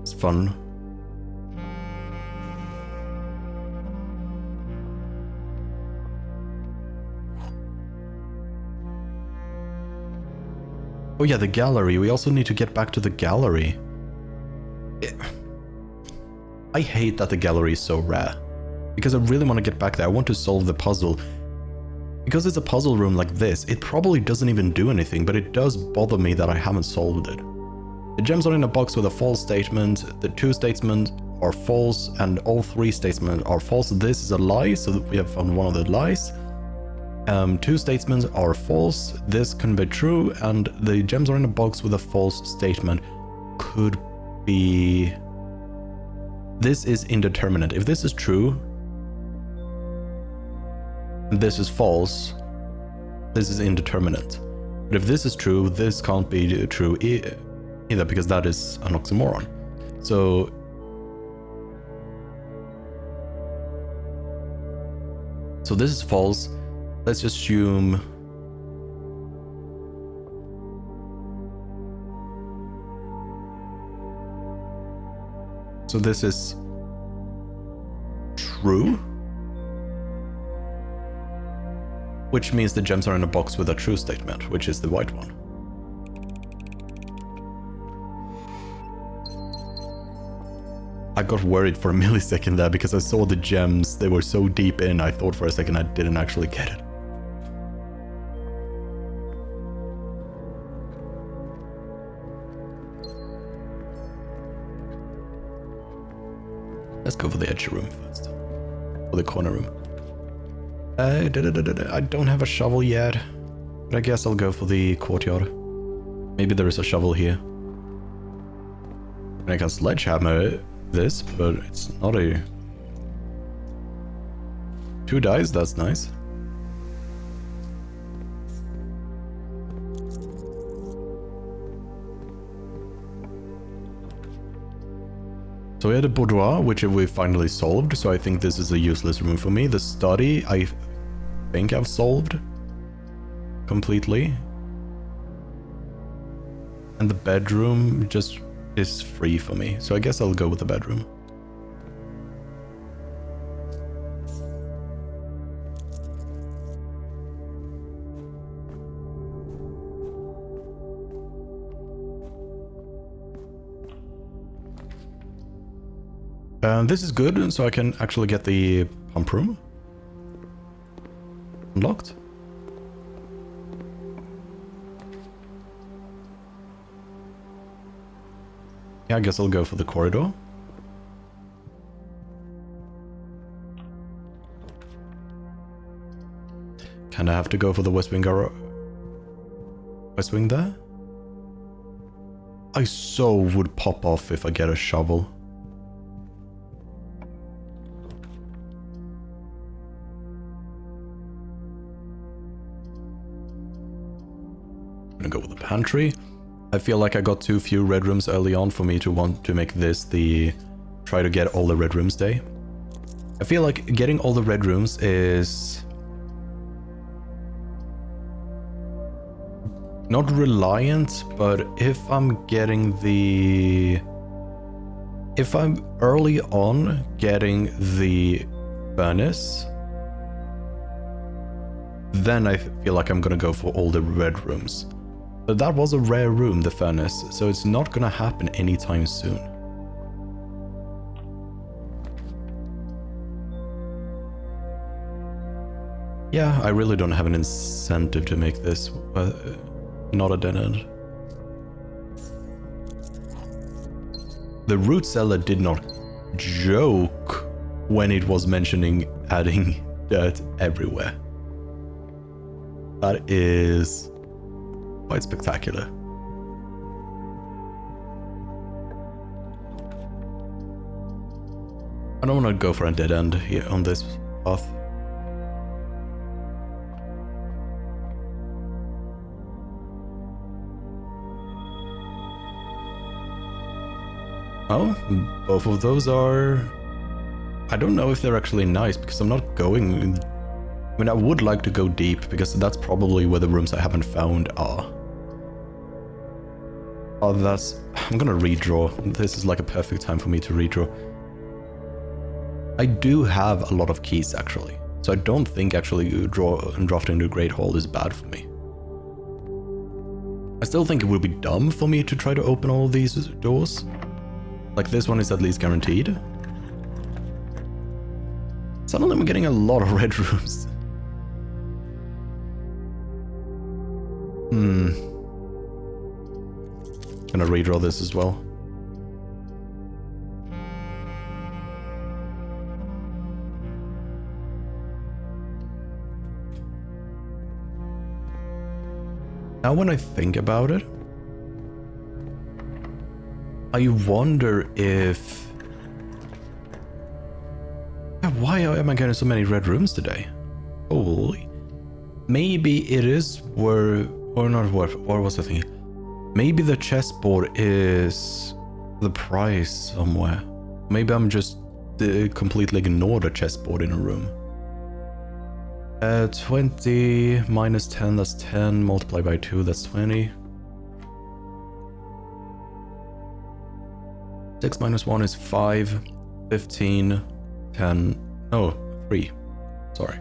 It's fun. Oh yeah, the gallery. We also need to get back to the gallery. I hate that the gallery is so rare. Because I really want to get back there. I want to solve the puzzle. Because it's a puzzle room like this, it probably doesn't even do anything, but it does bother me that I haven't solved it. The gems are in a box with a false statement, the 2 statements are false, and all 3 statements are false. This is a lie, so we have found one of the lies. 2 statements are false, this can be true, and the gems are in a box with a false statement. Could be... This is indeterminate. If this is true, and this is false, this is indeterminate. But if this is true, this can't be true either, because that is an oxymoron. So this is false. Let's just assume so this is true, which means the gems are in a box with a true statement, which is the white one. I got worried for a millisecond there because I saw the gems, they were so deep in, I thought for a second I didn't actually get it. Let's go for the edge room first. Or the corner room. I don't have a shovel yet, but I guess I'll go for the courtyard. Maybe there is a shovel here. And I can sledgehammer this, but it's not a... 2 dice, that's nice. So we had a boudoir, which we finally solved, so I think this is a useless room for me. The study, I think I've solved completely. And the bedroom just is free for me, so I guess I'll go with the bedroom. This is good, so I can actually get the pump room unlocked. Yeah, I guess I'll go for the corridor. Kinda have to go for the West Wing there? I so would pop off if I get a shovel. I'm gonna go with the pantry. I feel like I got too few red rooms early on for me to want to make this the try to get all the red rooms day. I feel like getting all the red rooms is not reliant, but if I'm early on getting the furnace, then I feel like I'm gonna go for all the red rooms. But that was a rare room, the furnace, so it's not gonna happen anytime soon. Yeah, I really don't have an incentive to make this not a dead end. The root cellar did not joke when it was mentioning adding dirt everywhere. That is quite spectacular. I don't want to go for a dead end here on this path. Oh, both of those are... I don't know if they're actually nice because I'm not going... I mean, I would like to go deep because that's probably where the rooms I haven't found are. Oh, that's... I'm gonna redraw. This is like a perfect time for me to redraw. I do have a lot of keys actually, so I don't think actually drafting the Great Hall is bad for me. I still think it would be dumb for me to try to open all of these doors. Like this one is at least guaranteed. Suddenly I'm getting a lot of red rooms. Gonna redraw this as well. Now when I think about it, I wonder if... Why am I getting so many red rooms today? Holy. Maybe it is where... Or not where... What was the thing? Maybe the chessboard is the price somewhere. Maybe I'm just completely ignore the chessboard in a room. 20 minus 10, that's 10. Multiplied by 2, that's 20. 6 minus 1 is 5, 15, 10, no, 3, sorry.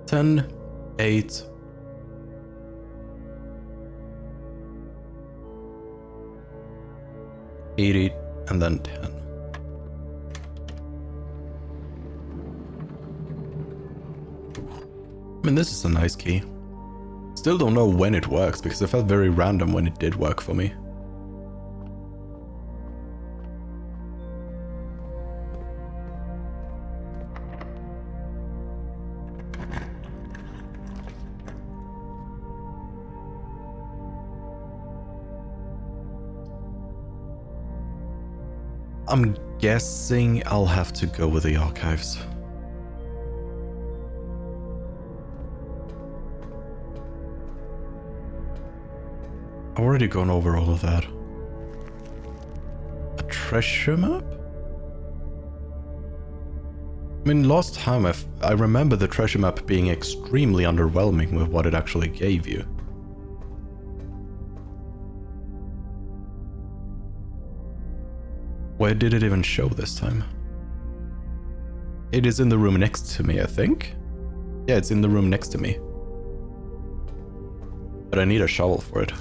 10, 8, 80, and then 10. I mean, this is a nice key. Still don't know when it works because it felt very random when it did work for me. I'm guessing I'll have to go with the archives. I've already gone over all of that. A treasure map? I mean, last time I remember the treasure map being extremely underwhelming with what it actually gave you. Where did it even show this time? It is in the room next to me, I think. Yeah, it's in the room next to me. But I need a shovel for it.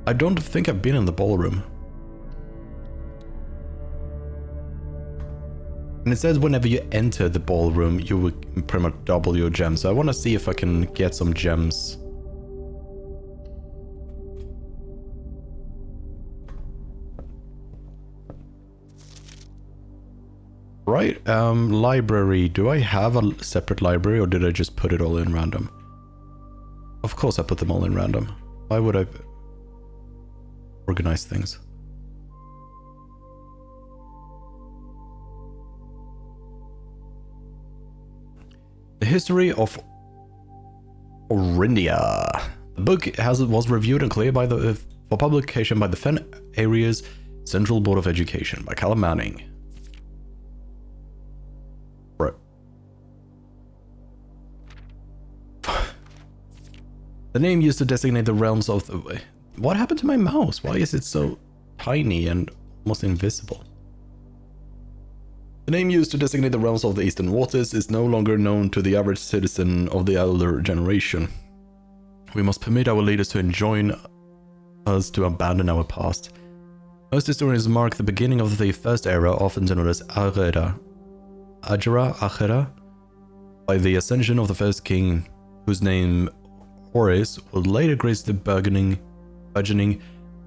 I don't think I've been in the ballroom. And it says whenever you enter the ballroom, you will pretty much double your gems. So I want to see if I can get some gems. Right, library. Do I have a separate library or did I just put it all in random? Of course I put them all in random. Why would I organize things? The History of Orindia. The book was reviewed and cleared for publication by the Fen Area's Central Board of Education by Callum Manning. Right. The name used to designate the realms of the... What happened to my mouse? Why is it so tiny and almost invisible? The name used to designate the realms of the Eastern Waters is no longer known to the average citizen of the elder generation. We must permit our leaders to enjoin us to abandon our past. Most historians mark the beginning of the first era, often known as Ajera, by the ascension of the first king, whose name Oris would later grace the burgeoning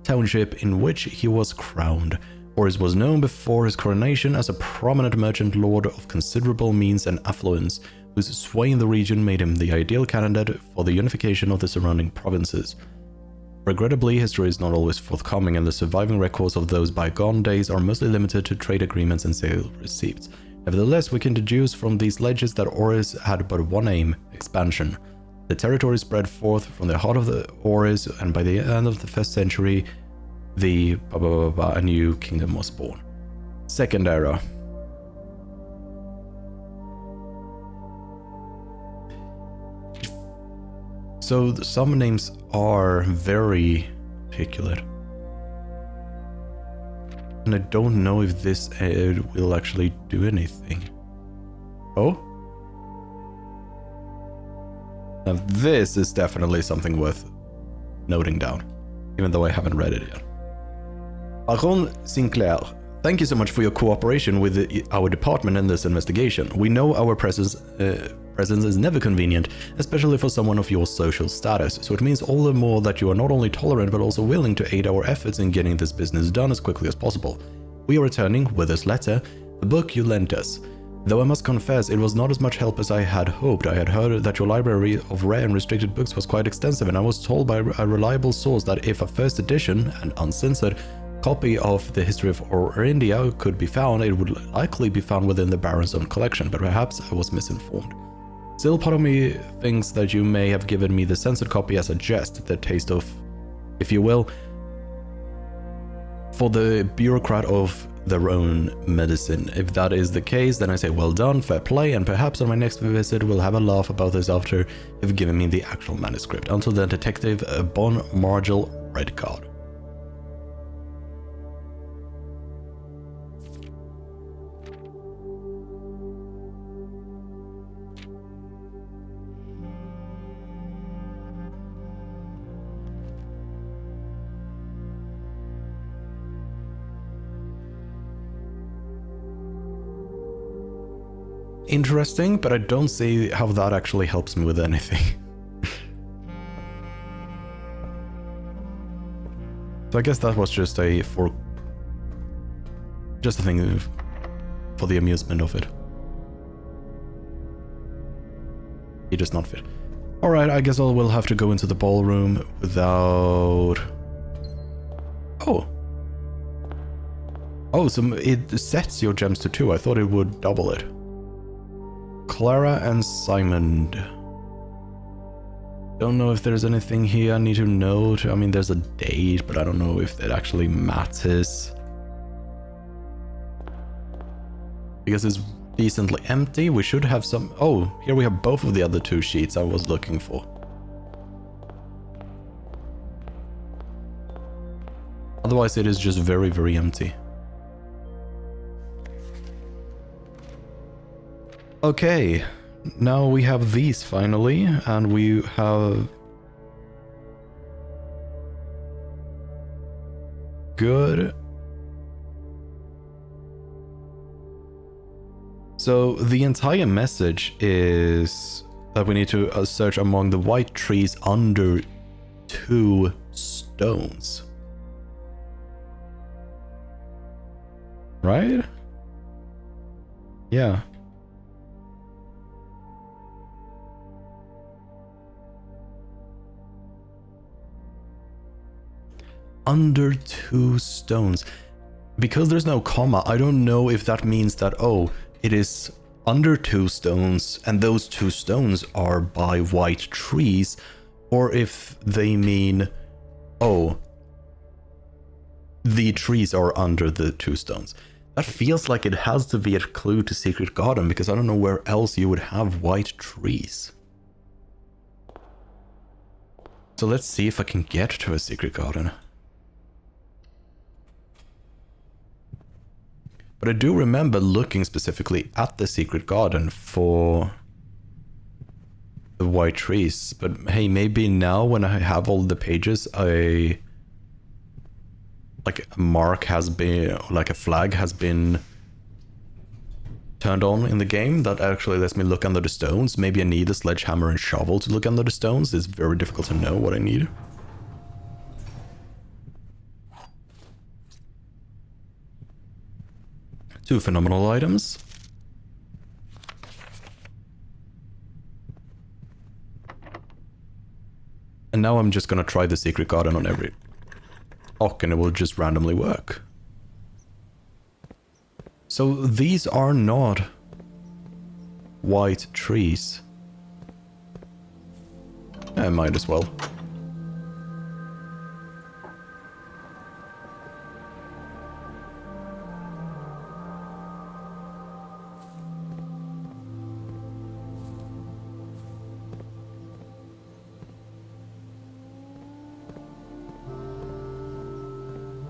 township in which he was crowned. Oris was known before his coronation as a prominent merchant lord of considerable means and affluence, whose sway in the region made him the ideal candidate for the unification of the surrounding provinces. Regrettably, history is not always forthcoming, and the surviving records of those bygone days are mostly limited to trade agreements and sale receipts. Nevertheless, we can deduce from these legends that Oris had but one aim: expansion. The territory spread forth from the heart of the Oris, and by the end of the 1st century, a new kingdom was born. Second era. So some names are very particular. And I don't know if this will actually do anything. Oh? Now this is definitely something worth noting down, even though I haven't read it yet. Baron Sinclair, thank you so much for your cooperation with our department in this investigation. We know our presence is never convenient, especially for someone of your social status, so it means all the more that you are not only tolerant but also willing to aid our efforts in getting this business done as quickly as possible. We are returning, with this letter, the book you lent us. Though I must confess, it was not as much help as I had hoped. I had heard that your library of rare and restricted books was quite extensive, and I was told by a reliable source that if a first edition, and uncensored, copy of the History of Orindia could be found, it would likely be found within the Baron's own collection, but perhaps I was misinformed. Still, part of me thinks that you may have given me the censored copy as a jest, the taste of, if you will, for the bureaucrat of their own medicine. If that is the case, then I say well done, fair play, and perhaps on my next visit we'll have a laugh about this after you've given me the actual manuscript. Until then, Detective Bon Margil Redcard. Interesting, but I don't see how that actually helps me with anything. So I guess that was just a thing for the amusement of it. He does not fit. Alright, I guess we'll have to go into the ballroom without... Oh, so it sets your gems to 2. I thought it would double it. Clara and Simon. Don't know if there's anything here I need to note. I mean, there's a date, but I don't know if that actually matters. Because it's decently empty. We should have some... Oh, here we have both of the other 2 sheets I was looking for. Otherwise, it is just very, very empty. Okay, now we have these finally, and we have... Good. So the entire message is that we need to search among the white trees under 2 stones. Right? Yeah. under 2 stones. Because there's no comma, I don't know if that means that, oh, it is under 2 stones and those 2 stones are by white trees, or if they mean, oh, the trees are under the 2 stones. That feels like it has to be a clue to Secret Garden, because I don't know where else you would have white trees. So let's see if I can get to a Secret Garden. But I do remember looking specifically at the Secret Garden for the white trees. But hey, maybe now when I have all the pages, like a mark has been, like a flag has been turned on in the game that actually lets me look under the stones. Maybe I need a sledgehammer and shovel to look under the stones. It's very difficult to know what I need. Two phenomenal items. And now I'm just gonna try the Secret Garden on every block and it will just randomly work. So these are not white trees. I might as well.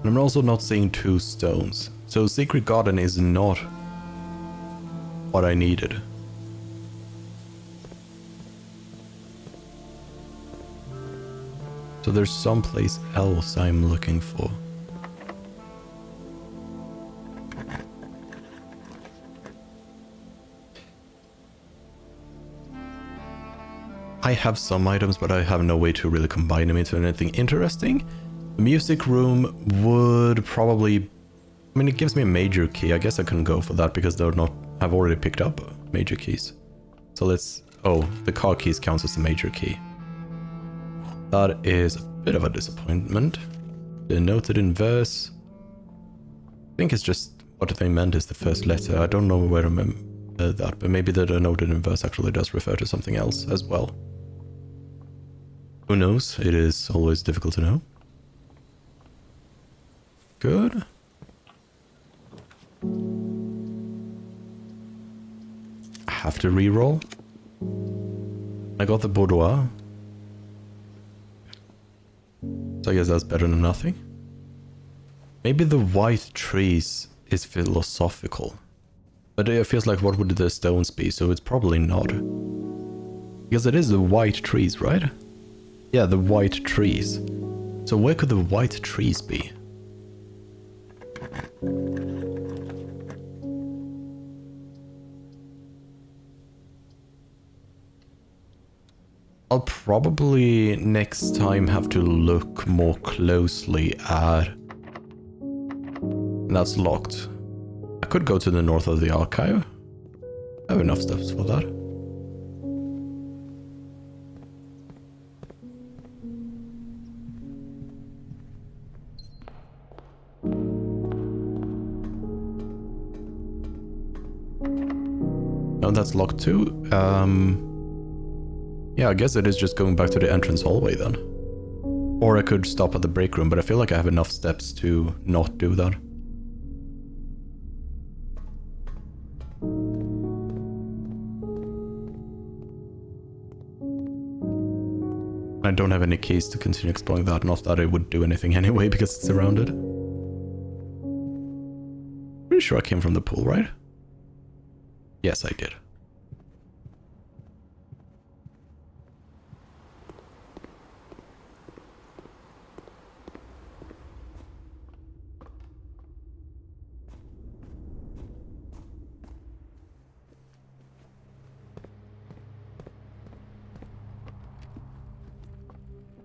I'm also not seeing 2 stones. So Secret Garden is not what I needed. So there's someplace else I'm looking for. I have some items, but I have no way to really combine them into anything interesting. The music room would probably... I mean, it gives me a major key. I guess I can go for that because they're not... I've already picked up major keys. So let's... Oh, the car keys counts as a major key. That is a bit of a disappointment. Denoted in verse. I think it's just what they meant is the first letter. I don't know where to remember that, but maybe the denoted in verse actually does refer to something else as well. Who knows? It is always difficult to know. Good. I have to reroll. I got the boudoir. So I guess that's better than nothing. Maybe the white trees is philosophical. But it feels like what would the stones be, so it's probably not. Because it is the white trees, right? Yeah, the white trees. So where could the white trees be? I'll probably next time have to look more closely at... That's locked. I could go to the north of the archive. I have enough steps for that. Oh, that's locked too. Yeah, I guess it is just going back to the entrance hallway then. Or I could stop at the break room, but I feel like I have enough steps to not do that. I don't have any keys to continue exploring that, not that I would do anything anyway because it's surrounded. Pretty sure I came from the pool, right? Yes, I did.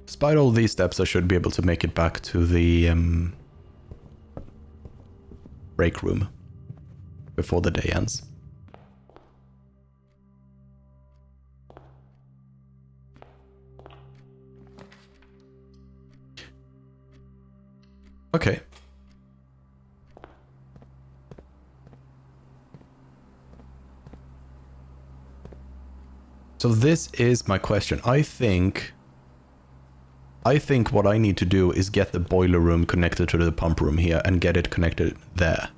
Despite all these steps, I should be able to make it back to the break room before the day ends. So this is my question. I think what I need to do is get the boiler room connected to the pump room here and get it connected there.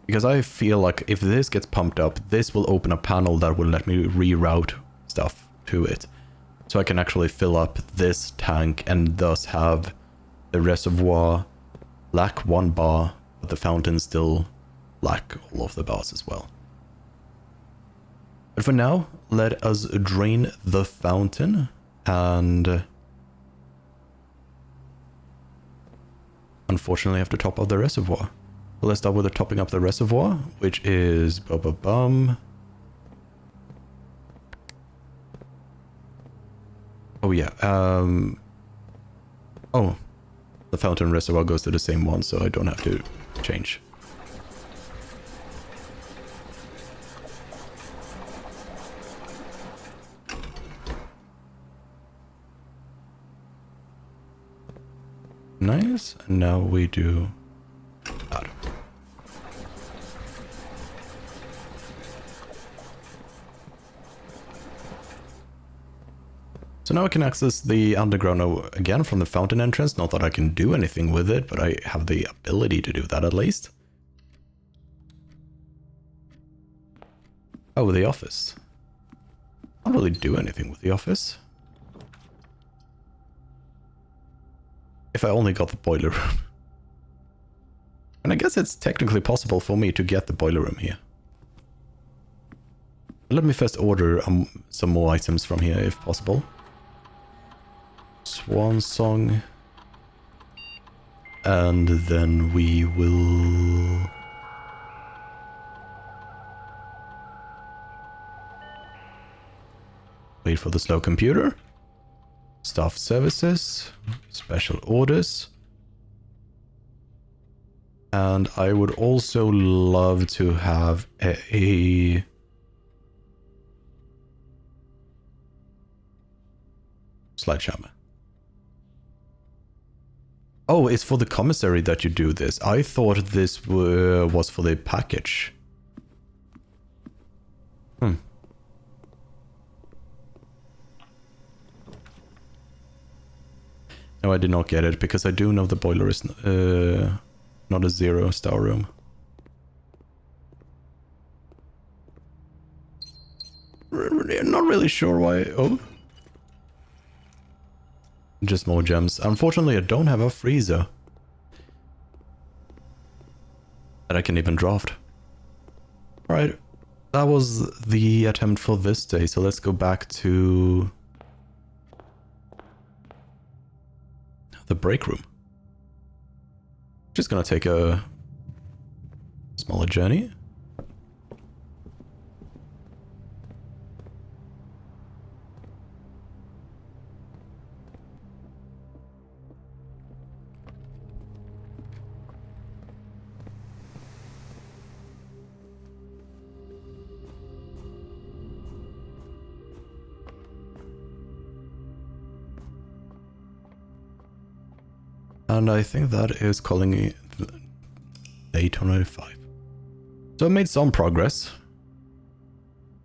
Because I feel like if this gets pumped up, this will open a panel that will let me reroute stuff to it. So I can actually fill up this tank and thus have the reservoir lack 1 bar, but the fountain still lack all of the bars as well. But for now, let us drain the fountain and unfortunately have to top up the reservoir. So let's start with the topping up the reservoir, which is oh yeah, oh, the fountain reservoir goes to the same one, so I don't have to change. Nice, and now we do that. So now I can access the underground again from the fountain entrance. Not that I can do anything with it, but I have the ability to do that at least. Oh, the office. I don't really do anything with the office. If I only got the boiler room. And I guess it's technically possible for me to get the boiler room here. Let me first order some more items from here if possible. Swan Song. And then we will... wait for the slow computer. Staff services. Special orders. And I would also love to have a sledgehammer. Oh, it's for the commissary that you do this. I thought this was for the package. No, I did not get it because I do know the boiler is not a 0-star room. Not really sure why. Oh. Just more gems. Unfortunately, I don't have a freezer that I can even draft. Alright, that was the attempt for this day, so let's go back to the break room. Just gonna take a smaller journey. And I think that is calling it day 295. So I made some progress.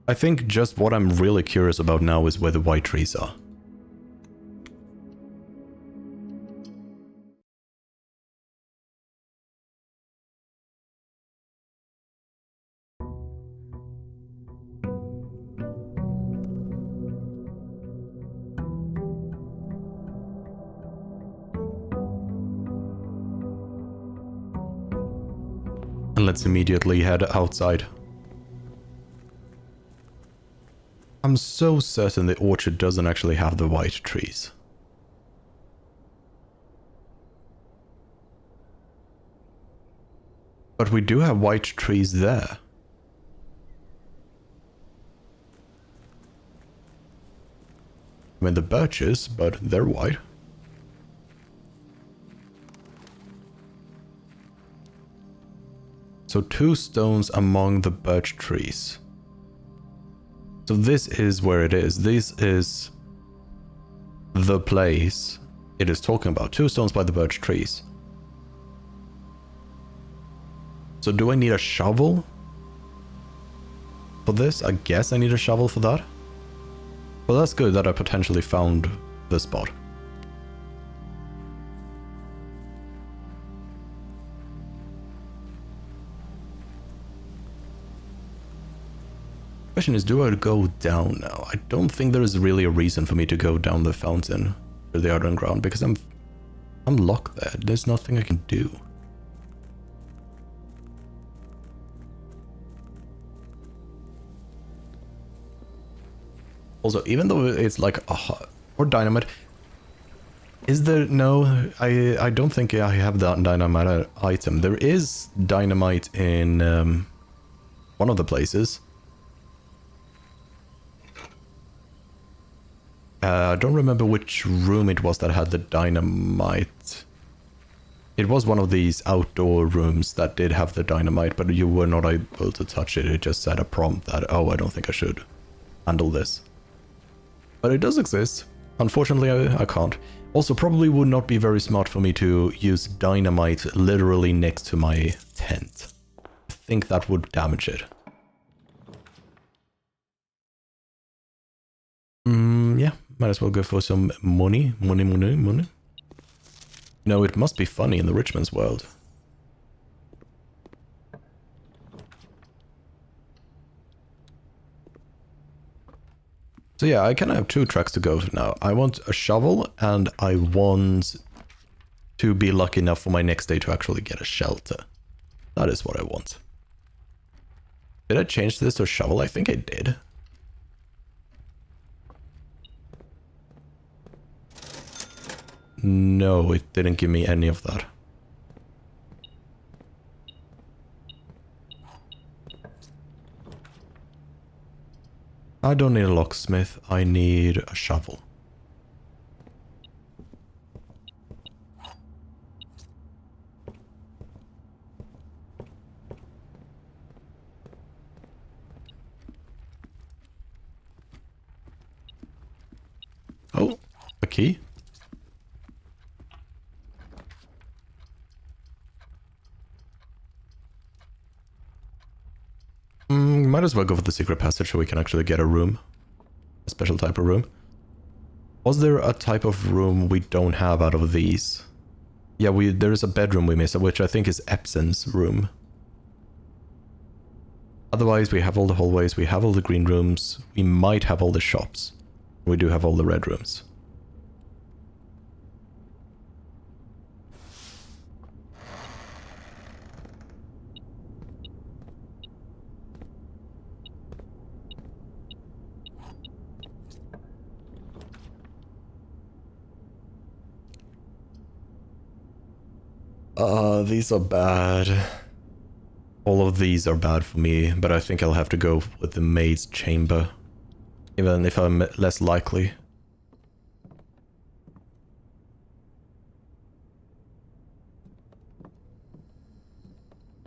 I think just what I'm really curious about now is where the white trees are. And let's immediately head outside. I'm so certain the orchard doesn't actually have the white trees. But we do have white trees there. I mean, the birches, but they're white. So 2 stones among the birch trees. So this is where it is. This is the place it is talking about. 2 stones by the birch trees. So do I need a shovel for this? I guess I need a shovel for that. Well, that's good that I potentially found the spot. Question is, do I go down now? I don't think there is really a reason for me to go down the fountain to the underground because I'm locked there. There's nothing I can do. Also, even though it's like or dynamite, is there no? I don't think I have that dynamite item. There is dynamite in one of the places. I don't remember which room it was that had the dynamite. It was one of these outdoor rooms that did have the dynamite, but you were not able to touch it. It just said a prompt that, oh, I don't think I should handle this. But it does exist. Unfortunately, I can't. Also, probably would not be very smart for me to use dynamite literally next to my tent. I think that would damage it. Yeah, might as well go for some money. Money. No, it must be funny in the rich man's world. So yeah, I kind of have two tracks to go now. I want a shovel and I want to be lucky enough for my next day to actually get a shelter. That is what I want. Did I change this to a shovel? I think I did. No, it didn't give me any of that. I don't need a locksmith, I need a shovel. Oh, a key? Might as well go for the secret passage so we can actually get a room. A special type of room. Was there a type of room we don't have out of these? Yeah, there is a bedroom we missed, which I think is Epson's room. Otherwise, we have all the hallways, we have all the green rooms, we might have all the shops. We do have all the red rooms. These are bad. All of these are bad for me, but I think I'll have to go with the maid's chamber. Even if I'm less likely.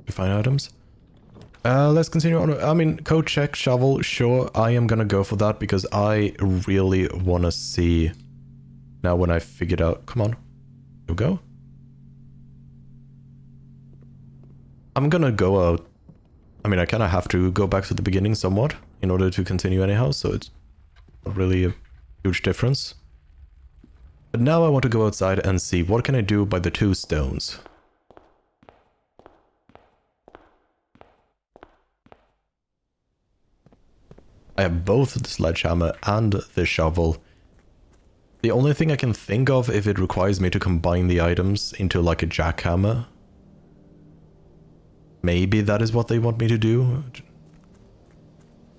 To find items. Let's continue on. I mean, code check, shovel, sure. I am gonna go for that because I really want to see. Now when I figured out... Come on. You go. I'm gonna go out. I mean, I kind of have to go back to the beginning somewhat in order to continue anyhow, so it's not really a huge difference. But now I want to go outside and see what can I do by the 2 stones. I have both the sledgehammer and the shovel. The only thing I can think of if it requires me to combine the items into like a jackhammer. Maybe that is what they want me to do.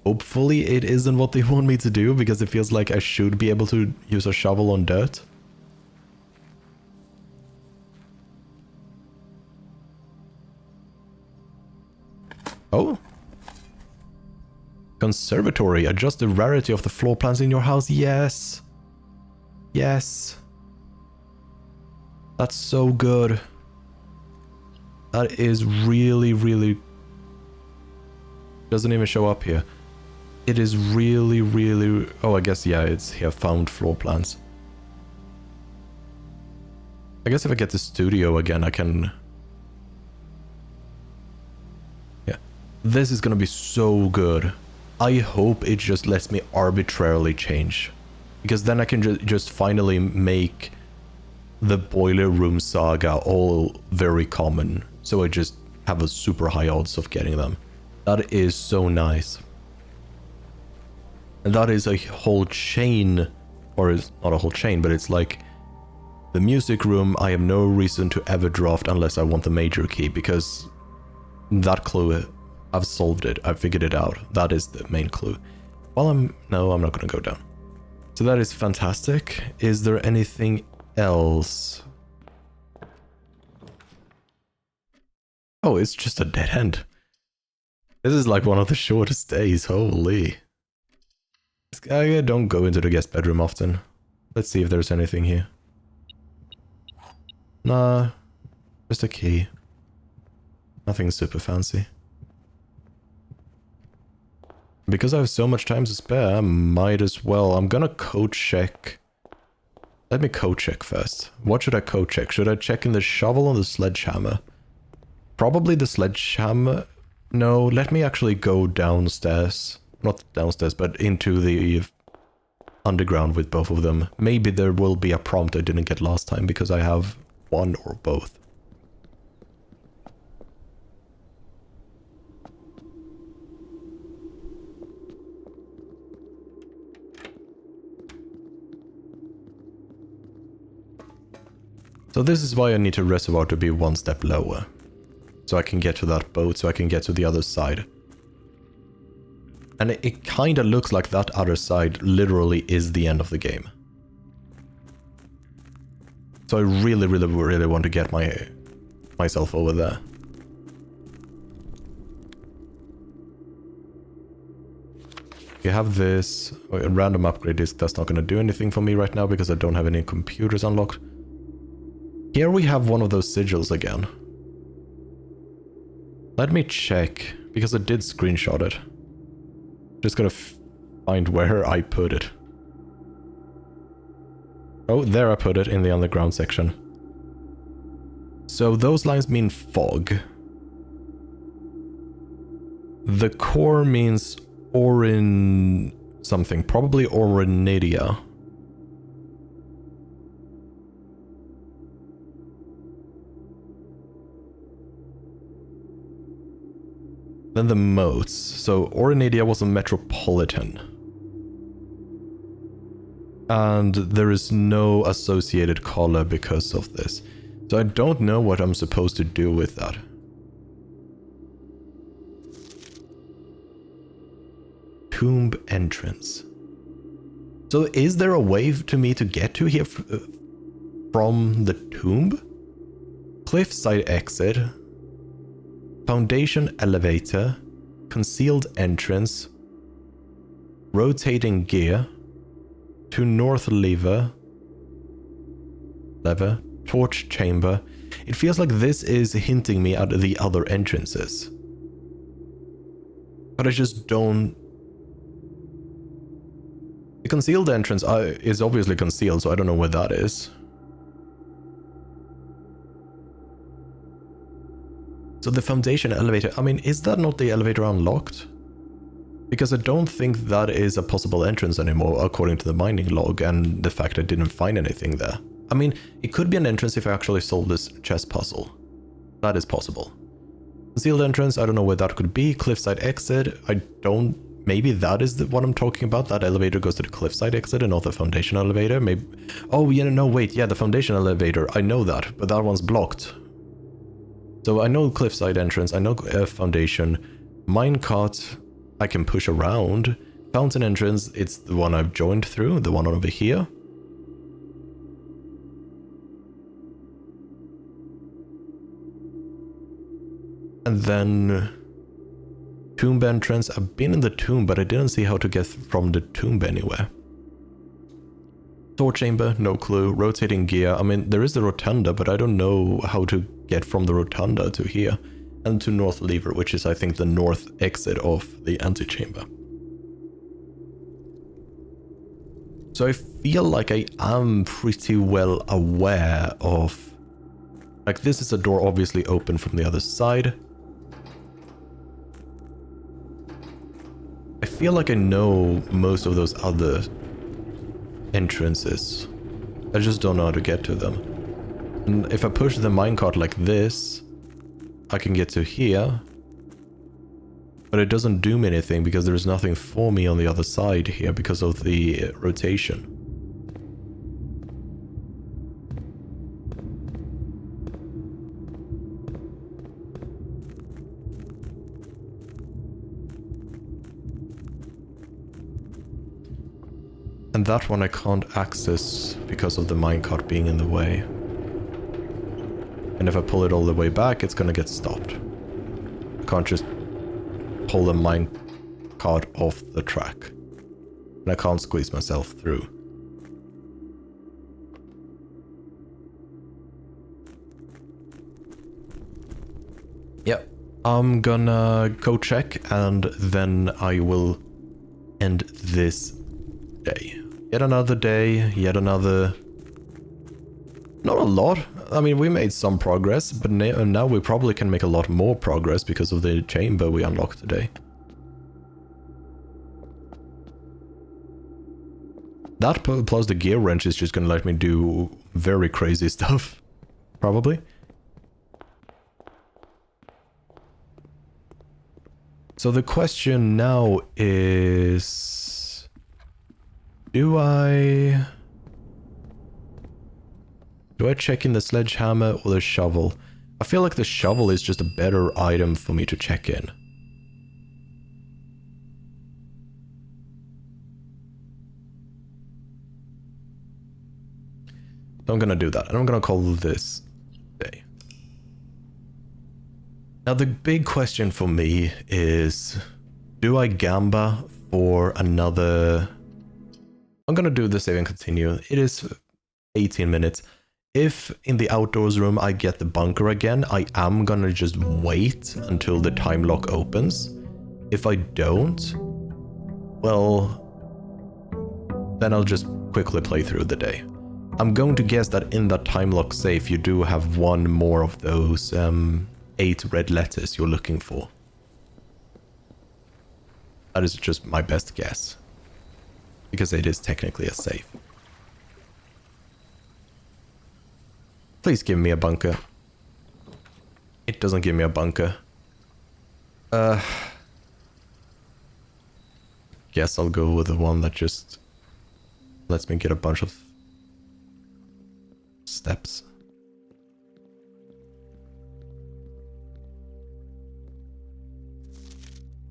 Hopefully it isn't what they want me to do, because it feels like I should be able to use a shovel on dirt. Oh. Conservatory. Adjust the rarity of the floor plans in your house. Yes. Yes. That's so good. That is really, really... Doesn't even show up here. It is really, really... Oh, I guess, yeah, it's here. Found floor plans. I guess if I get the studio again, I can... Yeah. This is gonna be so good. I hope it just lets me arbitrarily change. Because then I can just finally make the Boiler Room Saga all very common. So I just have a super high odds of getting them. That is so nice. And that is a whole chain, or it's not a whole chain, but it's like the music room I have no reason to ever draft unless I want the major key, because that clue, I've solved it, I've figured it out. That is the main clue. Well, no, I'm not gonna go down. So that is fantastic. Is there anything else? Oh, it's just a dead end. This is like one of the shortest days, holy. I don't go into the guest bedroom often. Let's see if there's anything here. Nah, just a key. Nothing super fancy. Because I have so much time to spare, I might as well. I'm gonna code check. Let me code check first. What should I code check? Should I check in the shovel or the sledgehammer? Probably the sledgehammer. No, let me actually go downstairs. Not downstairs, but into the underground with both of them. Maybe there will be a prompt I didn't get last time because I have one or both. So this is why I need a reservoir to be one step lower. So I can get to that boat, so I can get to the other side. And it kinda looks like that other side literally is the end of the game. So I really want to get myself over there. You have this. A random upgrade disk, that's not going to do anything for me right now because I don't have any computers unlocked. Here we have one of those sigils again. Let me check, because I did screenshot it. Just gotta find where I put it. Oh, there I put it in the underground section. So those lines mean fog. The core means Orin something, probably Orinidia. Then the moats. So Orinidia was a metropolitan. And there is no associated color because of this. So I don't know what I'm supposed to do with that. Tomb entrance. So is there a way to me to get to here from the tomb? Cliffside exit. Foundation elevator. Concealed entrance. Rotating gear. To north lever. Torch chamber. It feels like this is hinting me at the other entrances. But I just don't... The concealed entrance is obviously concealed, so I don't know where that is. So the foundation elevator, I mean, is that not the elevator unlocked? Because I don't think that is a possible entrance anymore, according to the mining log and the fact I didn't find anything there. I mean, it could be an entrance if I actually solved this chess puzzle. That is possible. Concealed entrance, I don't know where that could be. Cliffside exit, I don't... Maybe that is what I'm talking about. That elevator goes to the cliffside exit and not the foundation elevator. Maybe... Oh, yeah, no, wait. Yeah, the foundation elevator. I know that, but that one's blocked. So I know cliffside entrance. I know foundation. Minecart, I can push around. Fountain entrance, it's the one I've joined through. The one over here. And then... Tomb entrance. I've been in the tomb, but I didn't see how to get from the tomb anywhere. Door chamber, no clue. Rotating gear. I mean, there is the rotunda, but I don't know how to get from the rotunda to here. And to north lever, which is, I think, the north exit of the antechamber. So I feel like I am pretty well aware of... Like, this is a door obviously open from the other side. I feel like I know most of those other entrances. I just don't know how to get to them. And if I push the minecart like this, I can get to here. But it doesn't do me anything because there's nothing for me on the other side here because of the rotation. And that one I can't access because of the minecart being in the way. And if I pull it all the way back, it's gonna get stopped. I can't just pull the minecart off the track. And I can't squeeze myself through. Yep. I'm gonna go check and then I will end this day. Yet another day, yet another... Not a lot. I mean, we made some progress, but now we probably can make a lot more progress because of the chamber we unlocked today. That plus the gear wrench is just gonna let me do very crazy stuff. Probably. So the question now is... Do I check in the sledgehammer or the shovel? I feel like the shovel is just a better item for me to check in. So I'm gonna do that, and I'm gonna call this day. Now the big question for me is, do I gamba for another... I'm gonna do the save and continue. It is 18 minutes. If in the outdoors room I get the bunker again, I am gonna just wait until the time lock opens. If I don't, well, then I'll just quickly play through the day. I'm going to guess that in that time lock safe you do have one more of those 8 red letters you're looking for. That is just my best guess. Because it is technically a safe. Please give me a bunker. It doesn't give me a bunker. Guess I'll go with the one that just lets me get a bunch of steps.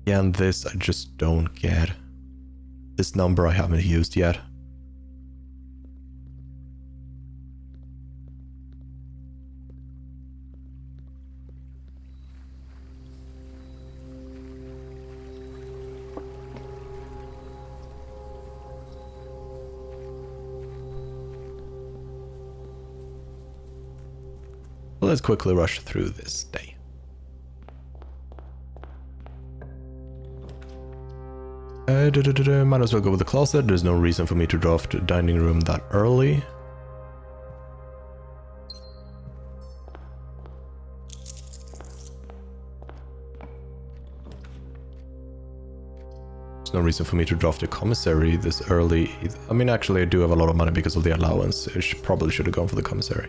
Yeah, and this I just don't get. This number I haven't used yet. Well, let's quickly rush through this day. Might as well go with the closet. There's no reason for me to draft dining room that early. There's no reason for me to draft a commissary this early either. I mean, actually, I do have a lot of money because of the allowance. I probably should have gone for the commissary.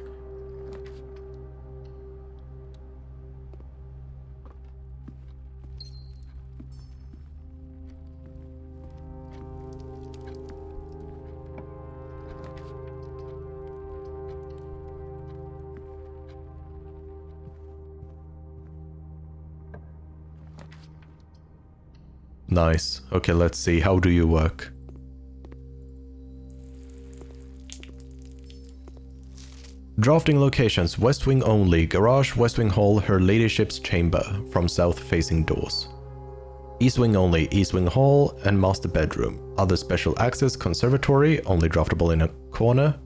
Nice. Okay, let's see. How do you work? Drafting locations. West Wing only. Garage, West Wing Hall, Her Ladyship's Chamber. From south facing doors. East Wing only. East Wing Hall and Master Bedroom. Other special access. Conservatory. Only draftable in a corner.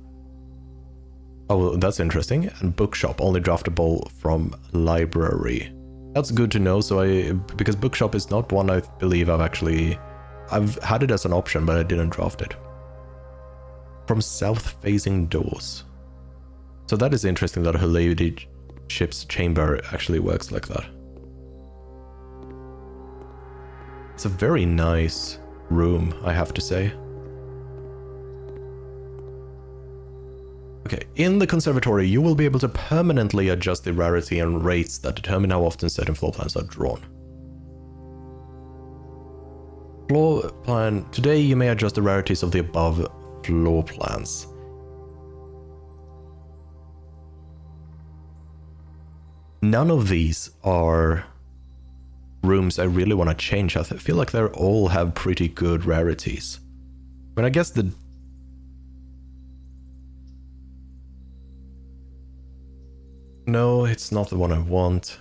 Oh, that's interesting. And bookshop. Only draftable from library. That's good to know, because bookshop is not one I believe I've had it as an option, but I didn't draft it. From south-facing doors. So that is interesting that Her Ladyship's Chamber actually works like that. It's a very nice room, I have to say. Okay, in the conservatory, you will be able to permanently adjust the rarity and rates that determine how often certain floor plans are drawn. Floor plan. Today, you may adjust the rarities of the above floor plans. None of these are rooms I really want to change. I feel like they all have pretty good rarities. I mean, I guess the... No, it's not the one I want.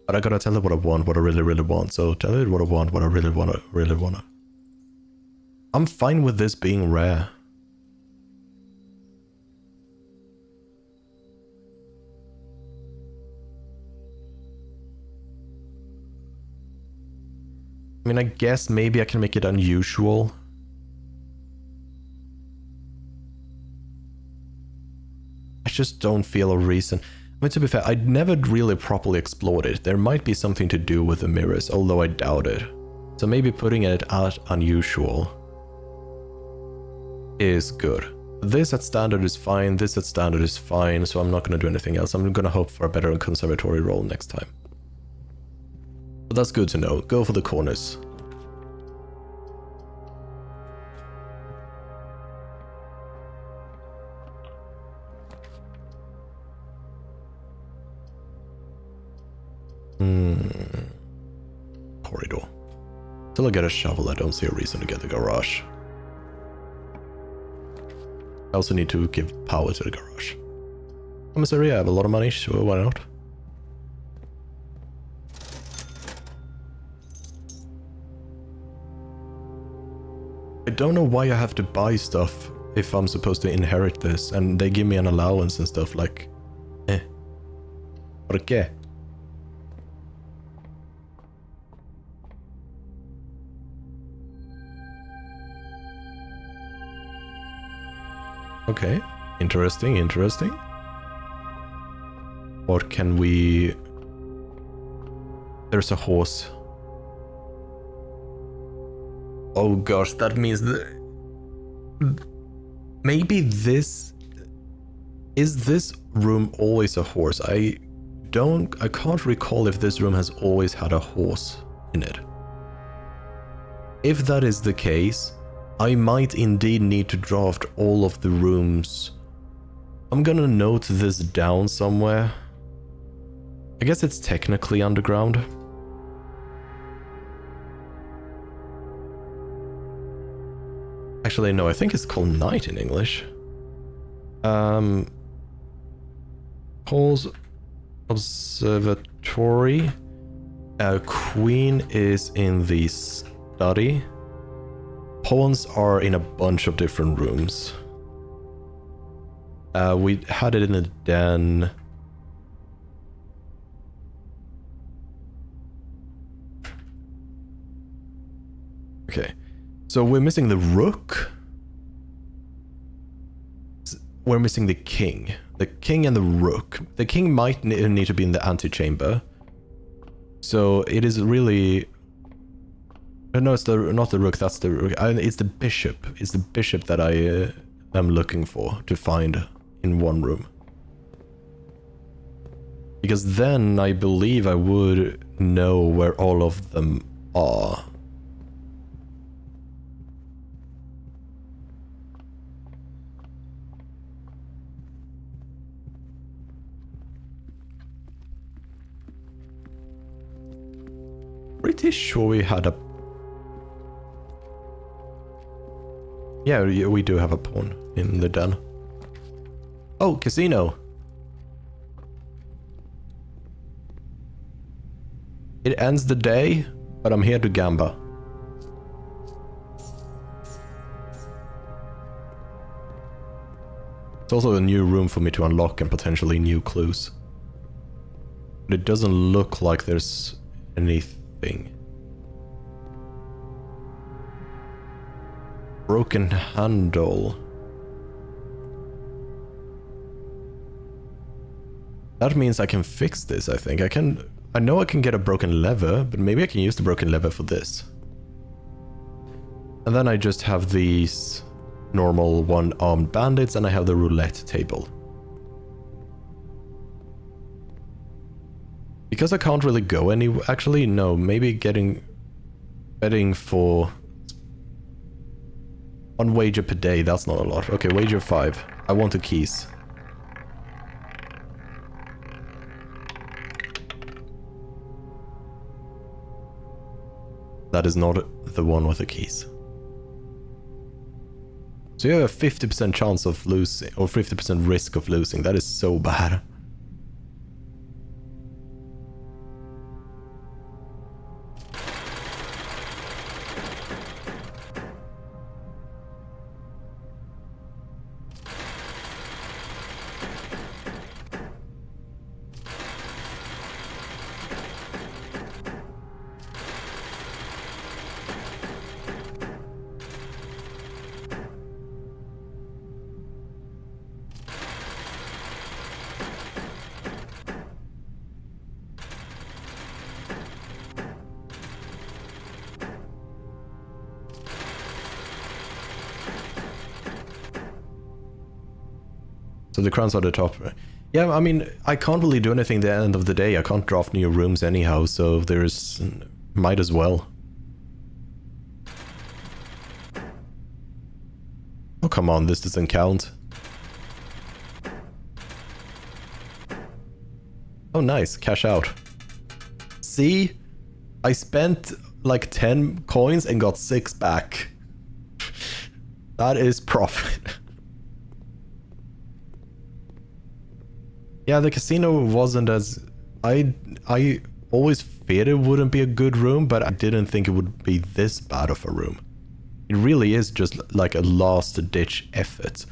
But I gotta tell it what I want, what I really, really want. So tell it what I want, what I really wanna. I'm fine with this being rare. I mean, I guess maybe I can make it unusual. I just don't feel a reason. I mean, to be fair, I'd never really properly explored it. There might be something to do with the mirrors, although I doubt it. So maybe putting it at unusual is good. This at standard is fine, this at standard is fine, so I'm not going to do anything else. I'm going to hope for a better conservatory roll next time. But that's good to know. Go for the corners. Corridor. Till I get a shovel, I don't see a reason to get the garage. I also need to give power to the garage. Commissary, I have a lot of money, sure, why not? I don't know why I have to buy stuff if I'm supposed to inherit this, and they give me an allowance and stuff like... ¿Por qué? Okay, interesting. What can we... There's a horse. Oh gosh, that means that... Maybe this... Is this room always a horse? I can't recall if this room has always had a horse in it. If that is the case, I might indeed need to draft all of the rooms. I'm gonna note this down somewhere. I guess it's technically underground. Actually, no, I think it's called night in English. Hall's observatory. Queen is in the study. Pawns are in a bunch of different rooms. We had it in the den. Okay, so we're missing the rook. We're missing the king. The king and the rook. The king might need to be in the antechamber. So it is really... No, it's not the rook, that's the rook. It's the bishop. It's the bishop that I am looking for to find in one room. Because then I believe I would know where all of them are. Pretty sure we had a... Yeah, we do have a pawn in the den. Oh, casino! It ends the day, but I'm here to gamba. It's also a new room for me to unlock and potentially new clues. But it doesn't look like there's anything. Broken handle. That means I can fix this, I think. I know I can get a broken lever, but maybe I can use the broken lever for this. And then I just have these normal one-armed bandits, and I have the roulette table. Because I can't really go anywhere. Actually, no, maybe betting for 1 wager per day, that's not a lot. Okay, wager 5. I want the keys. That is not the one with the keys. So you have a 50% chance of losing, or 50% risk of losing. That is so bad. So the crowns are the top. Yeah, I mean, I can't really do anything at the end of the day. I can't draft new rooms anyhow, so there's... might as well. Oh, come on, this doesn't count. Oh, nice. Cash out. See? I spent like 10 coins and got 6 back. That is profit. Yeah, the casino wasn't as... I always feared it wouldn't be a good room, but I didn't think it would be this bad of a room. It really is just like a last-ditch effort.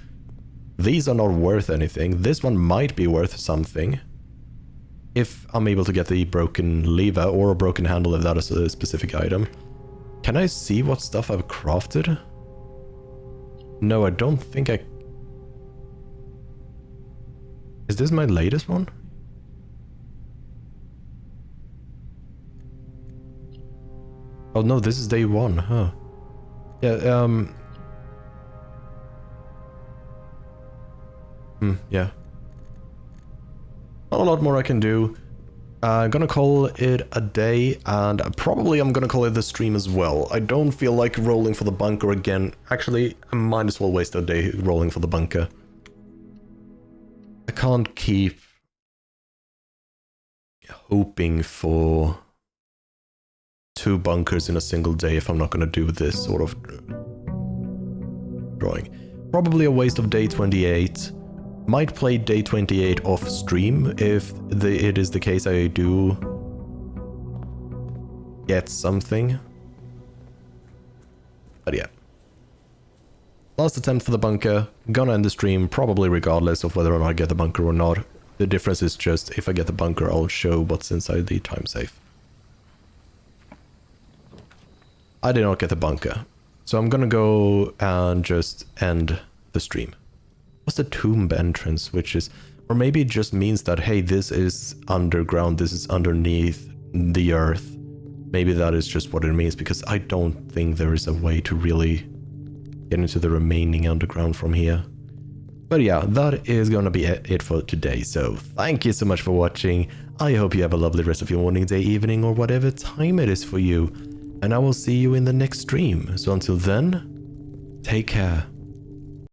These are not worth anything. This one might be worth something. If I'm able to get the broken lever or a broken handle, if that is a specific item. Can I see what stuff I've crafted? No, I don't think I... Is this my latest one? Oh no, this is day 1, huh? Yeah, yeah. Not a lot more I can do. I'm gonna call it a day, and probably I'm gonna call it the stream as well. I don't feel like rolling for the bunker again. Actually, I might as well waste a day rolling for the bunker. I can't keep hoping for 2 bunkers in a single day if I'm not going to do this sort of drawing. Probably a waste of day 28. Might play day 28 off stream if it is the case I do get something. But yeah. Last attempt for the bunker. Gonna end the stream probably regardless of whether or not I get the bunker or not. The difference is just if I get the bunker, I'll show what's inside the time safe. I did not get the bunker. So I'm gonna go and just end the stream. What's the tomb entrance, which is... Or maybe it just means that, hey, this is underground, this is underneath the earth. Maybe that is just what it means, because I don't think there is a way to really get into the remaining underground from here. But yeah, that is gonna be it for today. So thank you so much for watching. I hope you have a lovely rest of your morning, day, evening, or whatever time it is for you. And I will see you in the next stream. So until then, take care.